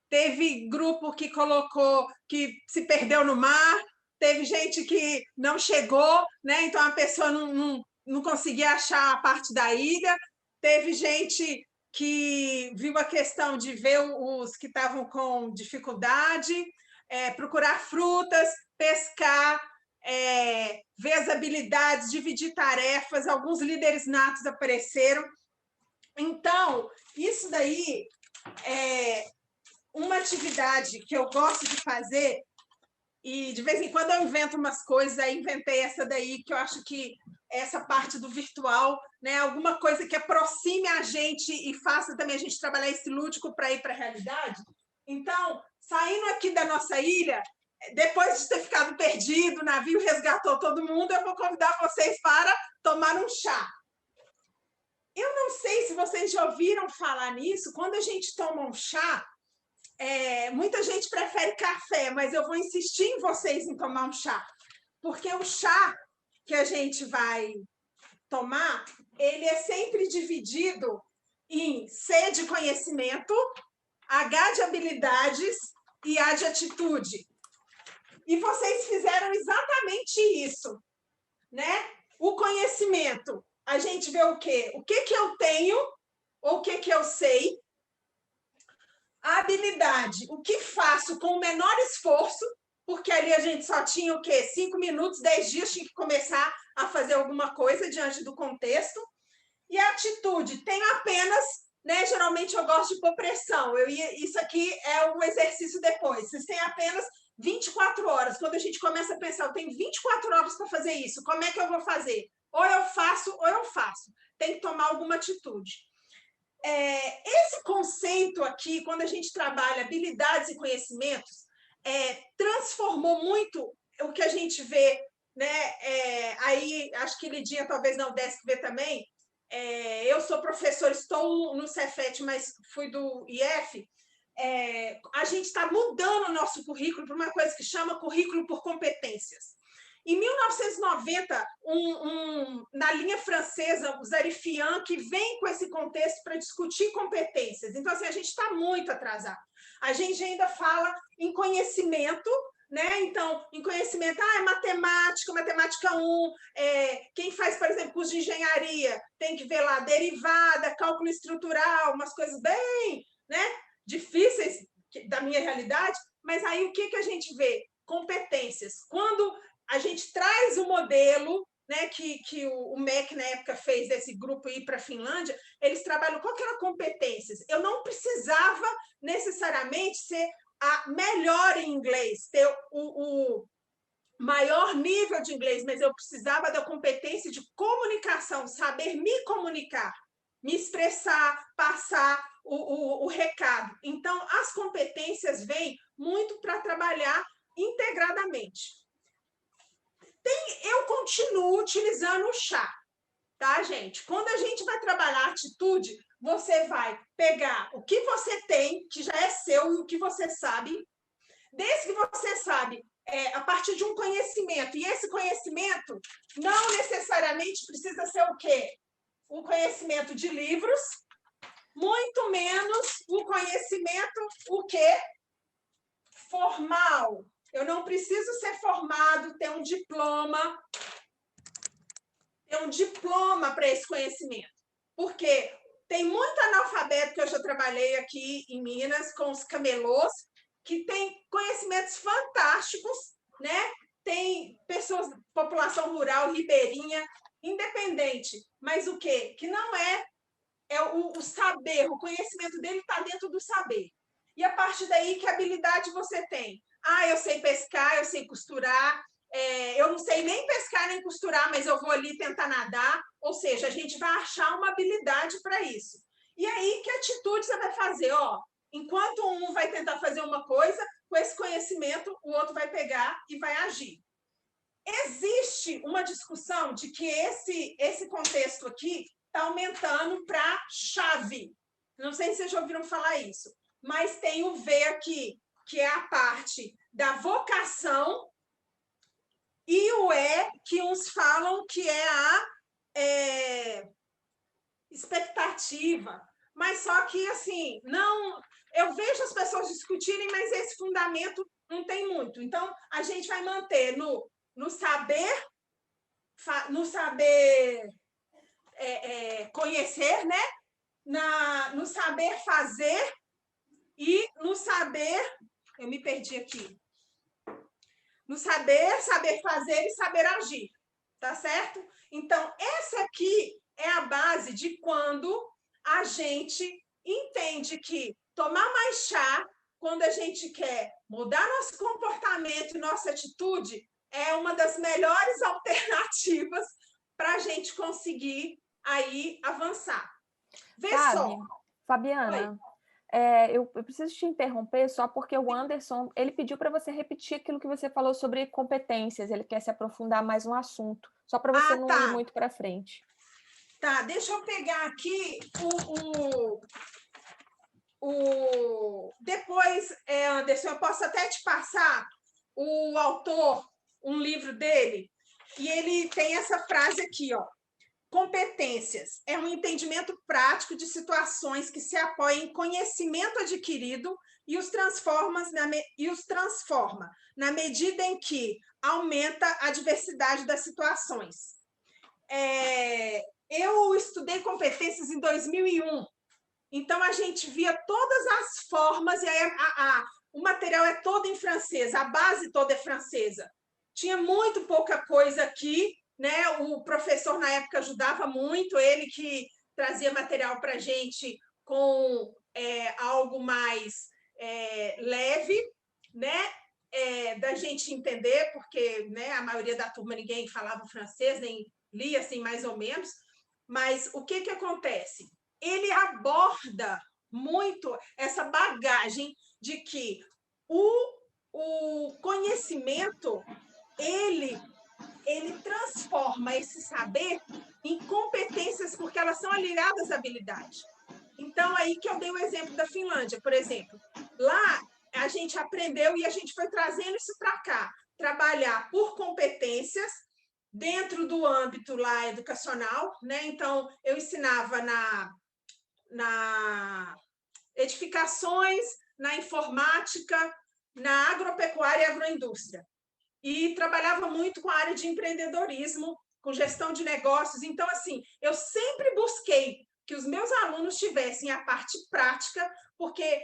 Teve grupo que colocou, que se perdeu no mar, teve gente que não chegou, né? Então a pessoa não conseguia achar a parte da ilha, teve gente que viu a questão de ver os que estavam com dificuldade, procurar frutas, pescar, ver as habilidades, dividir tarefas, alguns líderes natos apareceram. Então, isso daí é uma atividade que eu gosto de fazer, e de vez em quando eu invento umas coisas, aí inventei essa daí, que eu acho que essa parte do virtual, né, alguma coisa que aproxime a gente e faça também a gente trabalhar esse lúdico para ir para a realidade. Então, saindo aqui da nossa ilha, depois de ter ficado perdido, o navio resgatou todo mundo, eu vou convidar vocês para tomar um chá. Eu não sei se vocês já ouviram falar nisso, quando a gente toma um chá, muita gente prefere café, mas eu vou insistir em vocês em tomar um chá, porque o chá que a gente vai tomar, ele é sempre dividido em C de conhecimento, H de habilidades e A de atitude. E vocês fizeram exatamente isso, né? O conhecimento, a gente vê o quê? O que eu tenho, ou o que eu sei, A habilidade, o que faço com o menor esforço, porque ali a gente só tinha o quê? 5 minutos, 10 dias, tinha que começar a fazer alguma coisa diante do contexto. E a atitude, tenho apenas, né? Geralmente eu gosto de pôr pressão. Isso aqui é um exercício depois. Vocês têm apenas 24 horas. Quando a gente começa a pensar, eu tenho 24 horas para fazer isso, como é que eu vou fazer? Ou eu faço, ou eu faço. Tem que tomar alguma atitude. Esse conceito aqui, quando a gente trabalha habilidades e conhecimentos, transformou muito o que a gente vê, né? Aí, acho que Lidinha talvez não desse ver também. Eu sou professora, estou no Cefet, mas fui do IF. A gente está mudando o nosso currículo para uma coisa que chama currículo por competências. Em 1990, na linha francesa, o Zarifian, que vem com esse contexto para discutir competências. Então, assim, a gente está muito atrasado. A gente ainda fala em conhecimento, né? Então, em conhecimento, matemática, matemática 1, quem faz, por exemplo, curso de engenharia, tem que ver lá derivada, cálculo estrutural, umas coisas bem, né, difíceis da minha realidade, mas aí o que a gente vê? Competências. Quando a gente traz o modelo, né, que o MEC na época fez desse grupo ir para a Finlândia, eles trabalham qual que eram competências. Eu não precisava necessariamente ser a melhor em inglês, ter o maior nível de inglês, mas eu precisava da competência de comunicação, saber me comunicar, me expressar, passar o recado. Então, as competências vêm muito para trabalhar integradamente. Eu continuo utilizando o chá, tá, gente? Quando a gente vai trabalhar atitude, você vai pegar o que você tem, que já é seu, e o que você sabe. Desde que você sabe, a partir de um conhecimento, e esse conhecimento não necessariamente precisa ser o quê? O conhecimento de livros, muito menos o conhecimento, o quê? Formal. Eu não preciso ser formado, ter um diploma para esse conhecimento. Porque tem muito analfabeto que eu já trabalhei aqui em Minas com os camelôs, que tem conhecimentos fantásticos, né? Tem pessoas, população rural, ribeirinha, independente, mas o quê? Que não é o saber, o conhecimento dele está dentro do saber. E a partir daí, que habilidade você tem? Eu sei pescar, eu sei costurar, eu não sei nem pescar nem costurar, mas eu vou ali tentar nadar. Ou seja, a gente vai achar uma habilidade para isso. E aí, que atitude você vai fazer? Enquanto um vai tentar fazer uma coisa, com esse conhecimento, o outro vai pegar e vai agir. Existe uma discussão de que esse contexto aqui está aumentando para chave. Não sei se vocês já ouviram falar isso, mas tem o V aqui, que é a parte da vocação, e o E, que uns falam que é a expectativa. Mas só que, assim, não... Eu vejo as pessoas discutirem, mas esse fundamento não tem muito. Então, a gente vai manter no saber conhecer, né? No saber fazer e no saber... Eu me perdi aqui. No saber fazer e saber agir. Tá certo? Então, essa aqui é a base de quando a gente entende que tomar mais chá, quando a gente quer mudar nosso comportamento e nossa atitude, é uma das melhores alternativas para a gente conseguir aí avançar. Vê só. Fabiana, eu preciso te interromper só porque o Anderson, ele pediu para você repetir aquilo que você falou sobre competências, ele quer se aprofundar mais no assunto, só para você não ir muito para frente. Tá, deixa eu pegar aqui depois, Anderson, eu posso até te passar o autor, um livro dele, e ele tem essa frase aqui, competências é um entendimento prático de situações que se apoia em conhecimento adquirido e os transforma na medida em que aumenta a diversidade das situações. Eu estudei competências em 2001, Então, a gente via todas as formas, e aí o material é todo em francês, a base toda é francesa. Tinha muito pouca coisa aqui, né? O professor, na época, ajudava muito, ele que trazia material para a gente com algo mais leve, né? Da gente entender, porque, né, a maioria da turma ninguém falava francês, nem lia assim mais ou menos, mas o que acontece? Ele aborda muito essa bagagem de que o conhecimento ele transforma esse saber em competências, porque elas são ligadas à habilidade. Então, aí que eu dei o exemplo da Finlândia, por exemplo. Lá, a gente aprendeu e a gente foi trazendo isso para cá. Trabalhar por competências dentro do âmbito lá educacional, né? Então, eu ensinava na edificações, na informática, na agropecuária e agroindústria. E trabalhava muito com a área de empreendedorismo, com gestão de negócios. Então, assim, eu sempre busquei que os meus alunos tivessem a parte prática, porque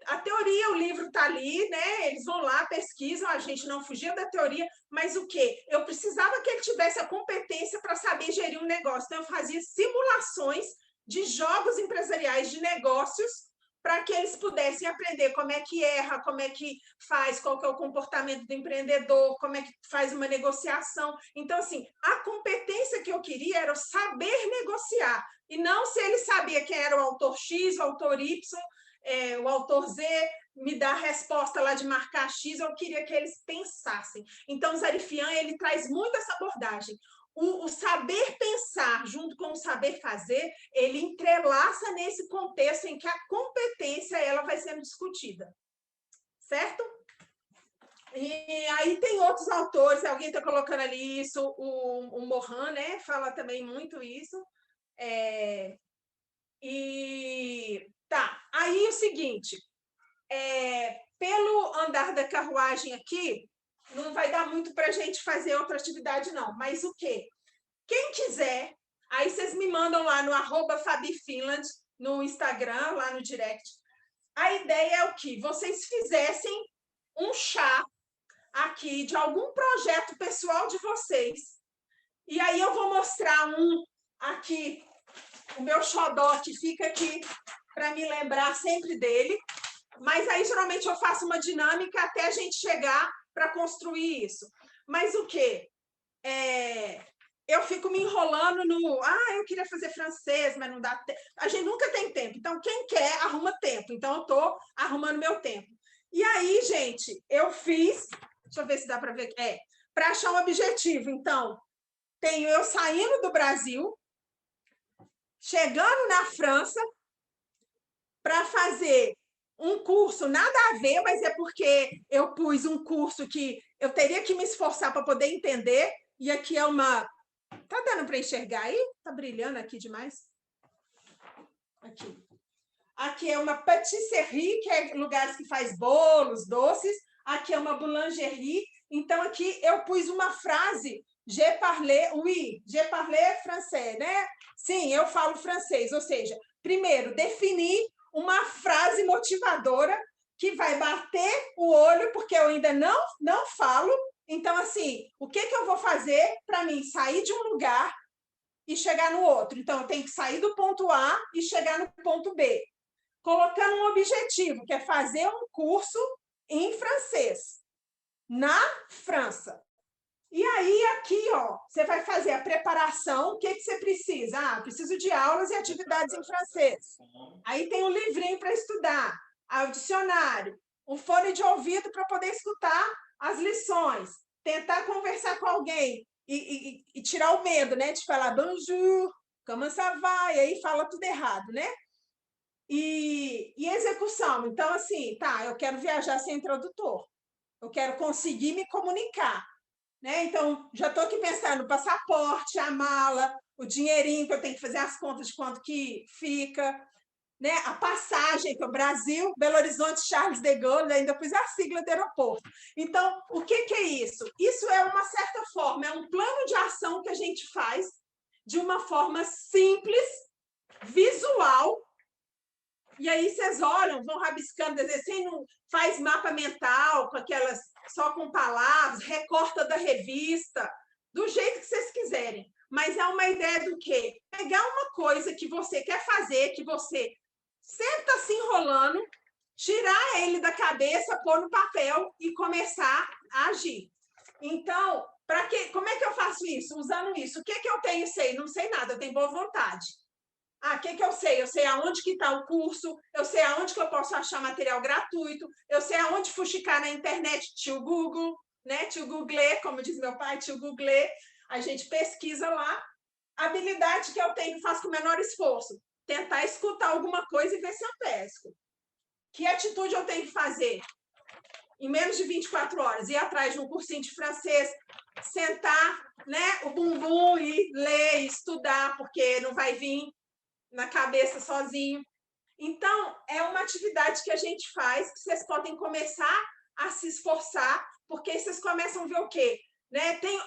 a teoria, o livro está ali, né? Eles vão lá, pesquisam, a gente não fugia da teoria, mas o quê? Eu precisava que ele tivesse a competência para saber gerir um negócio. Então, eu fazia simulações de jogos empresariais de negócios para que eles pudessem aprender como é que erra, como é que faz, qual que é o comportamento do empreendedor, como é que faz uma negociação. Então, assim, a competência que eu queria era o saber negociar, e não se ele sabia quem era o autor X, o autor Y, o autor Z, me dar a resposta lá de marcar X, eu queria que eles pensassem. Então, o Zarifian, ele traz muito essa abordagem. O saber pensar junto com o saber fazer, ele entrelaça nesse contexto em que a competência ela vai sendo discutida. Certo? E aí tem outros autores, alguém está colocando ali isso, o Morin, né, fala também muito isso. E tá, aí o seguinte, pelo andar da carruagem aqui, não vai dar muito para a gente fazer outra atividade, não. Mas o quê? Quem quiser, aí vocês me mandam lá no @FabiFinland, no Instagram, lá no direct. A ideia é o quê? Vocês fizessem um chá aqui de algum projeto pessoal de vocês. E aí eu vou mostrar um aqui, o meu xodó, que fica aqui para me lembrar sempre dele. Mas aí, geralmente, eu faço uma dinâmica até a gente chegar para construir isso. Mas o quê? Eu fico me enrolando no... eu queria fazer francês, mas não dá tempo. A gente nunca tem tempo. Então, quem quer, arruma tempo. Então, eu estou arrumando meu tempo. E aí, gente, eu fiz... Deixa eu ver se dá para ver. Para achar um objetivo. Então, tenho eu saindo do Brasil, chegando na França, para fazer um curso nada a ver, mas é porque eu pus um curso que eu teria que me esforçar para poder entender, e aqui é uma... Tá dando para enxergar aí? Tá brilhando aqui demais? Aqui. Aqui é uma patisserie, que é lugares que faz bolos, doces. Aqui é uma boulangerie. Então, aqui eu pus uma frase, je parle, oui, je parle français, né? Sim, eu falo francês. Ou seja, primeiro, definir uma frase motivadora que vai bater o olho, porque eu ainda não falo. Então, assim, o que eu vou fazer para mim sair de um lugar e chegar no outro? Então, eu tenho que sair do ponto A e chegar no ponto B. Colocando um objetivo, que é fazer um curso em francês, na França. E aí, aqui, ó, você vai fazer a preparação. O que você precisa? Preciso de aulas e atividades em francês. Aí tem um livrinho para estudar, o dicionário, um fone de ouvido para poder escutar as lições, tentar conversar com alguém e tirar o medo, né, de falar bonjour, comment ça va, e aí fala tudo errado, né? E execução. Então, assim, tá, eu quero viajar sem tradutor, eu quero conseguir me comunicar, né? Então, já estou aqui pensando no passaporte, a mala, o dinheirinho que eu tenho que fazer as contas de quanto que fica, né? A passagem para o Brasil, Belo Horizonte, Charles de Gaulle, ainda pus a sigla do aeroporto. Então, o que é isso? Isso é uma certa forma, é um plano de ação que a gente faz de uma forma simples, visual, E aí vocês olham, vão rabiscando, desenho, faz mapa mental, com aquelas, só com palavras, recorta da revista, do jeito que vocês quiserem. Mas é uma ideia do quê? Pegar uma coisa que você quer fazer, que você sempre está se enrolando, tirar ele da cabeça, pôr no papel e começar a agir. Então, como é que eu faço isso? Usando isso. O que eu tenho? Sei, não sei nada, eu tenho boa vontade. O que eu sei? Eu sei aonde que está o curso, eu sei aonde que eu posso achar material gratuito, eu sei aonde fuxicar na internet, tio Google, né? Tio Google, como diz meu pai, tio Google, a gente pesquisa lá. A habilidade que eu tenho, faço com o menor esforço, tentar escutar alguma coisa e ver se eu pesco. Que atitude eu tenho que fazer? Em menos de 24 horas, ir atrás de um cursinho de francês, sentar, né, o bumbum e ler, estudar, porque não vai vir na cabeça sozinho. Então, é uma atividade que a gente faz, que vocês podem começar a se esforçar, porque vocês começam a ver o quê? Né? Tem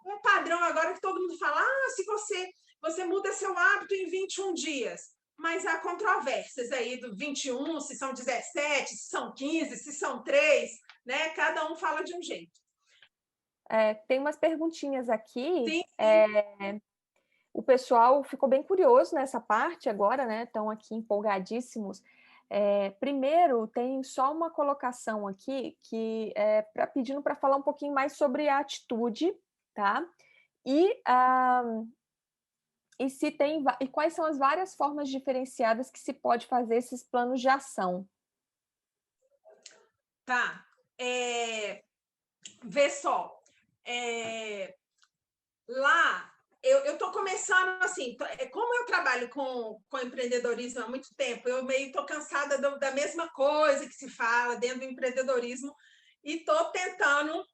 um padrão agora que todo mundo fala, se você muda seu hábito em 21 dias, mas há controvérsias aí do 21, se são 17, se são 15, se são 3, né? Cada um fala de um jeito. Tem umas perguntinhas aqui. Sim. O pessoal ficou bem curioso nessa parte agora, né? Estão aqui empolgadíssimos. Primeiro, tem só uma colocação aqui que pedindo para falar um pouquinho mais sobre a atitude, tá? E quais são as várias formas diferenciadas que se pode fazer esses planos de ação? Tá. Vê só. Lá, eu estou começando assim, como eu trabalho com empreendedorismo há muito tempo, eu meio estou cansada da mesma coisa que se fala dentro do empreendedorismo e estou tentando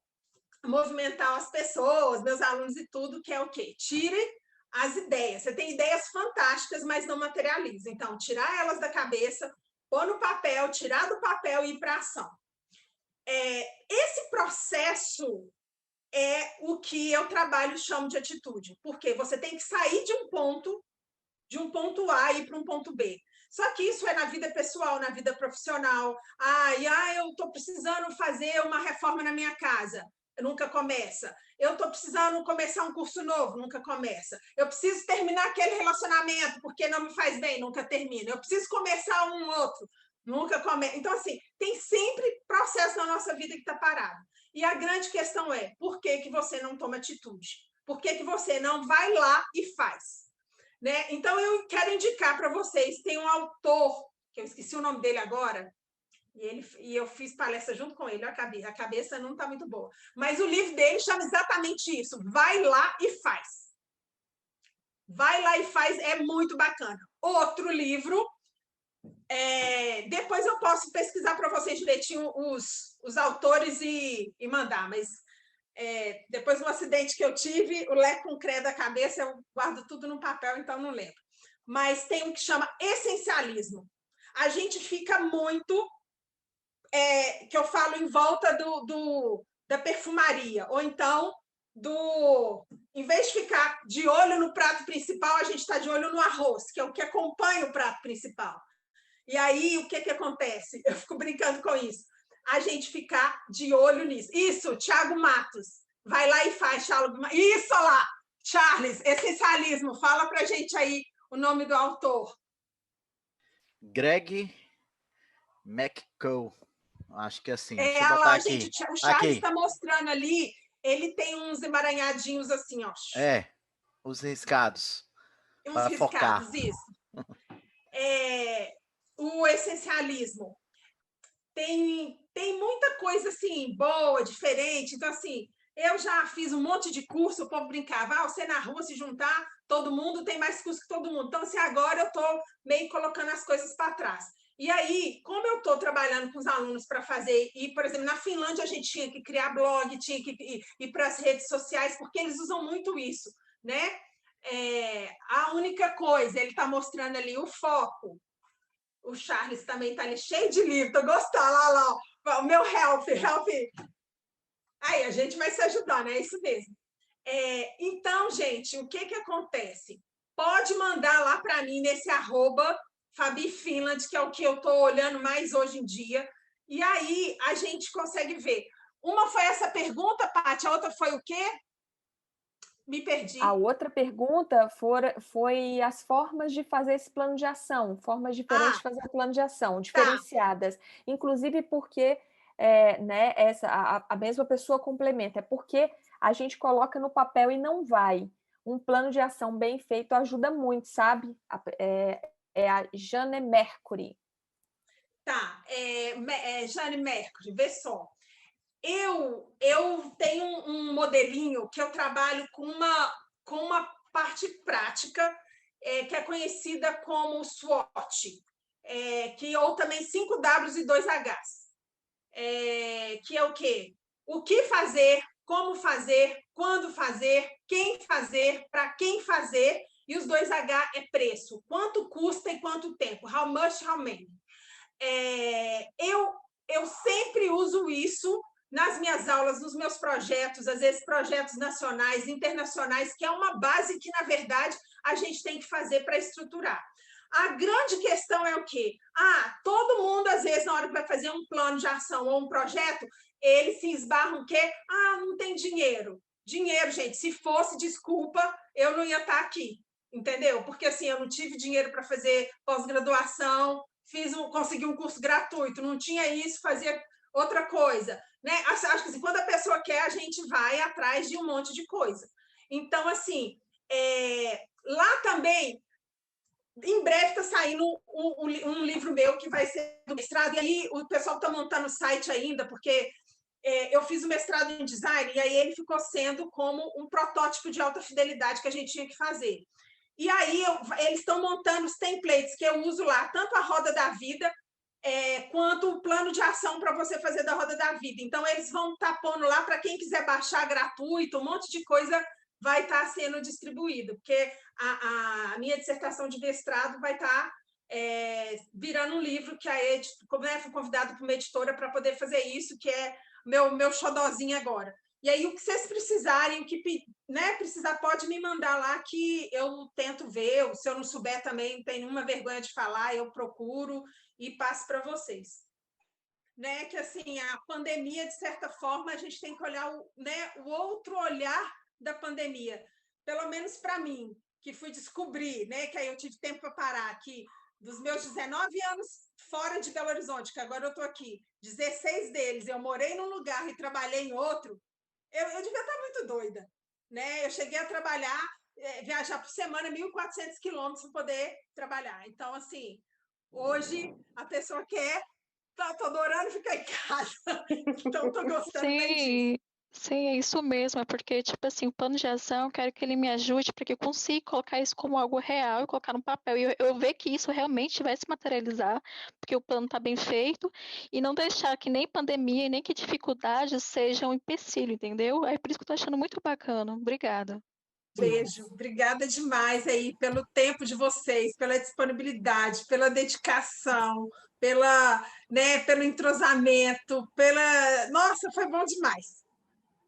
movimentar as pessoas, meus alunos e tudo, que é o quê? Tire as ideias. Você tem ideias fantásticas, mas não materializa. Então, tirar elas da cabeça, pôr no papel, tirar do papel e ir para a ação. Esse processo é o que eu trabalho e chamo de atitude, porque você tem que sair de um ponto A e ir para um ponto B. Só que isso é na vida pessoal, na vida profissional. Eu estou precisando fazer uma reforma na minha casa. Nunca começa. Eu estou precisando começar um curso novo, nunca começa. Eu preciso terminar aquele relacionamento porque não me faz bem, nunca termina. Eu preciso começar um outro, nunca começa. Então, assim, tem sempre processo na nossa vida que está parado. E a grande questão é, por que você não toma atitude? Por que você não vai lá e faz? Né? Então, eu quero indicar para vocês, tem um autor, que eu esqueci o nome dele agora, e eu fiz palestra junto com ele, a cabeça não está muito boa. Mas o livro dele chama exatamente isso, Vai Lá e Faz. Vai Lá e Faz é muito bacana. Outro livro, depois eu posso pesquisar para vocês direitinho os autores e mandar, mas depois do acidente que eu tive, o leque com cré da cabeça, eu guardo tudo no papel, então não lembro. Mas tem um que chama essencialismo. A gente fica muito, que eu falo, em volta da perfumaria, ou então, em vez de ficar de olho no prato principal, a gente está de olho no arroz, que é o que acompanha o prato principal. E aí, o que acontece? Eu fico brincando com isso. A gente ficar de olho nisso. Isso, Thiago Matos. Vai lá e faz, Thiago Matos. Isso lá, Charles, essencialismo. Fala pra gente aí o nome do autor. Greg McCall. Acho que é assim. Deixa eu botar aqui. Gente, o Charles está mostrando ali, ele tem uns emaranhadinhos assim, ó. Os riscados. Uns riscados, focar. Isso. O essencialismo tem muita coisa assim boa, diferente. Então, assim, eu já fiz um monte de curso, o povo brincava, você na rua se juntar, todo mundo tem mais curso que todo mundo. Então, assim, agora eu estou meio colocando as coisas para trás. E aí, como eu estou trabalhando com os alunos para fazer, e, por exemplo, na Finlândia a gente tinha que criar blog, tinha que ir para as redes sociais, porque eles usam muito isso, né? A única coisa, ele está mostrando ali o foco. O Charles também está ali cheio de livro, estou gostando, lá, o meu help. Aí, a gente vai se ajudar, né? É isso mesmo. Então, gente, o que acontece? Pode mandar lá para mim nesse Fabi Finland, que é o que eu estou olhando mais hoje em dia. E aí a gente consegue ver. Uma foi essa pergunta, Paty, a outra foi o quê? Me perdi. A outra pergunta foi as formas de fazer esse plano de ação, formas diferentes de fazer o plano de ação, diferenciadas. Inclusive porque né, a mesma pessoa complementa, é porque a gente coloca no papel e não vai. Um plano de ação bem feito ajuda muito, sabe? É a Jane Mercury. Tá, Jane Mercury, vê só. Eu tenho um modelinho que eu trabalho com uma parte prática, que é conhecida como SWOT, ou também 5Ws e 2Hs. Que é o quê? O que fazer, como fazer, quando fazer, quem fazer, para quem fazer, e os 2H é preço. Quanto custa e quanto tempo? How much, how many? Eu sempre uso isso nas minhas aulas, nos meus projetos, às vezes projetos nacionais, internacionais, que é uma base que, na verdade, a gente tem que fazer para estruturar. A grande questão é o quê? Todo mundo, às vezes, na hora que vai fazer um plano de ação ou um projeto, eles se esbarram o quê? Não tem dinheiro. Dinheiro, gente, se fosse, desculpa, eu não ia estar aqui, entendeu? Porque, assim, eu não tive dinheiro para fazer pós-graduação, consegui um curso gratuito, não tinha isso, fazia outra coisa, né? Acho que assim, quando a pessoa quer, a gente vai atrás de um monte de coisa. Então, assim, lá também, em breve está saindo um livro meu que vai ser do mestrado, e aí o pessoal está montando o site ainda, porque eu fiz o mestrado em design, e aí ele ficou sendo como um protótipo de alta fidelidade que a gente tinha que fazer. E aí eles estão montando os templates que eu uso lá, tanto a Roda da Vida, quanto o plano de ação para você fazer da Roda da Vida. Então, eles vão estar pondo lá para quem quiser baixar gratuito, um monte de coisa vai estar sendo distribuído, porque a minha dissertação de mestrado vai estar virando um livro que fui convidado por uma editora para poder fazer isso, que é meu xodózinho agora. E aí, o que vocês precisarem, o que precisar, pode me mandar lá que eu tento ver. Se eu não souber também, não tenho nenhuma vergonha de falar, eu procuro e passo para vocês. Né? Que assim, a pandemia, de certa forma, a gente tem que olhar o outro olhar da pandemia. Pelo menos para mim, que fui descobrir, né? Que aí eu tive tempo para parar aqui, dos meus 19 anos fora de Belo Horizonte, que agora eu estou aqui, 16 deles, eu morei num lugar e trabalhei em outro. Eu devia estar muito doida, né? Eu cheguei a trabalhar, viajar por semana 1.400 quilômetros para poder trabalhar. Então, assim, hoje a pessoa quer, tô adorando ficar em casa, então tô gostando bem disso. Sim, é isso mesmo, é porque, tipo assim, o plano de ação, eu quero que ele me ajude para que eu consiga colocar isso como algo real e colocar no papel, e eu ver que isso realmente vai se materializar, porque o plano está bem feito, e não deixar que nem pandemia, nem que dificuldades sejam um empecilho, entendeu? É por isso que eu tô achando muito bacana. Obrigada. Beijo, obrigada demais aí pelo tempo de vocês, pela disponibilidade, pela dedicação, pelo entrosamento, Nossa, foi bom demais.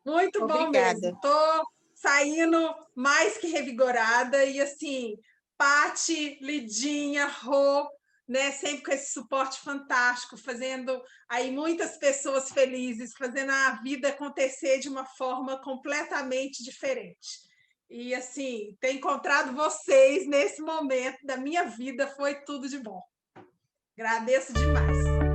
Muito bom mesmo. Estou saindo mais que revigorada e assim, Paty, Lidinha, Rô, né, sempre com esse suporte fantástico, fazendo aí muitas pessoas felizes, fazendo a vida acontecer de uma forma completamente diferente. E assim, ter encontrado vocês nesse momento da minha vida foi tudo de bom. Agradeço demais.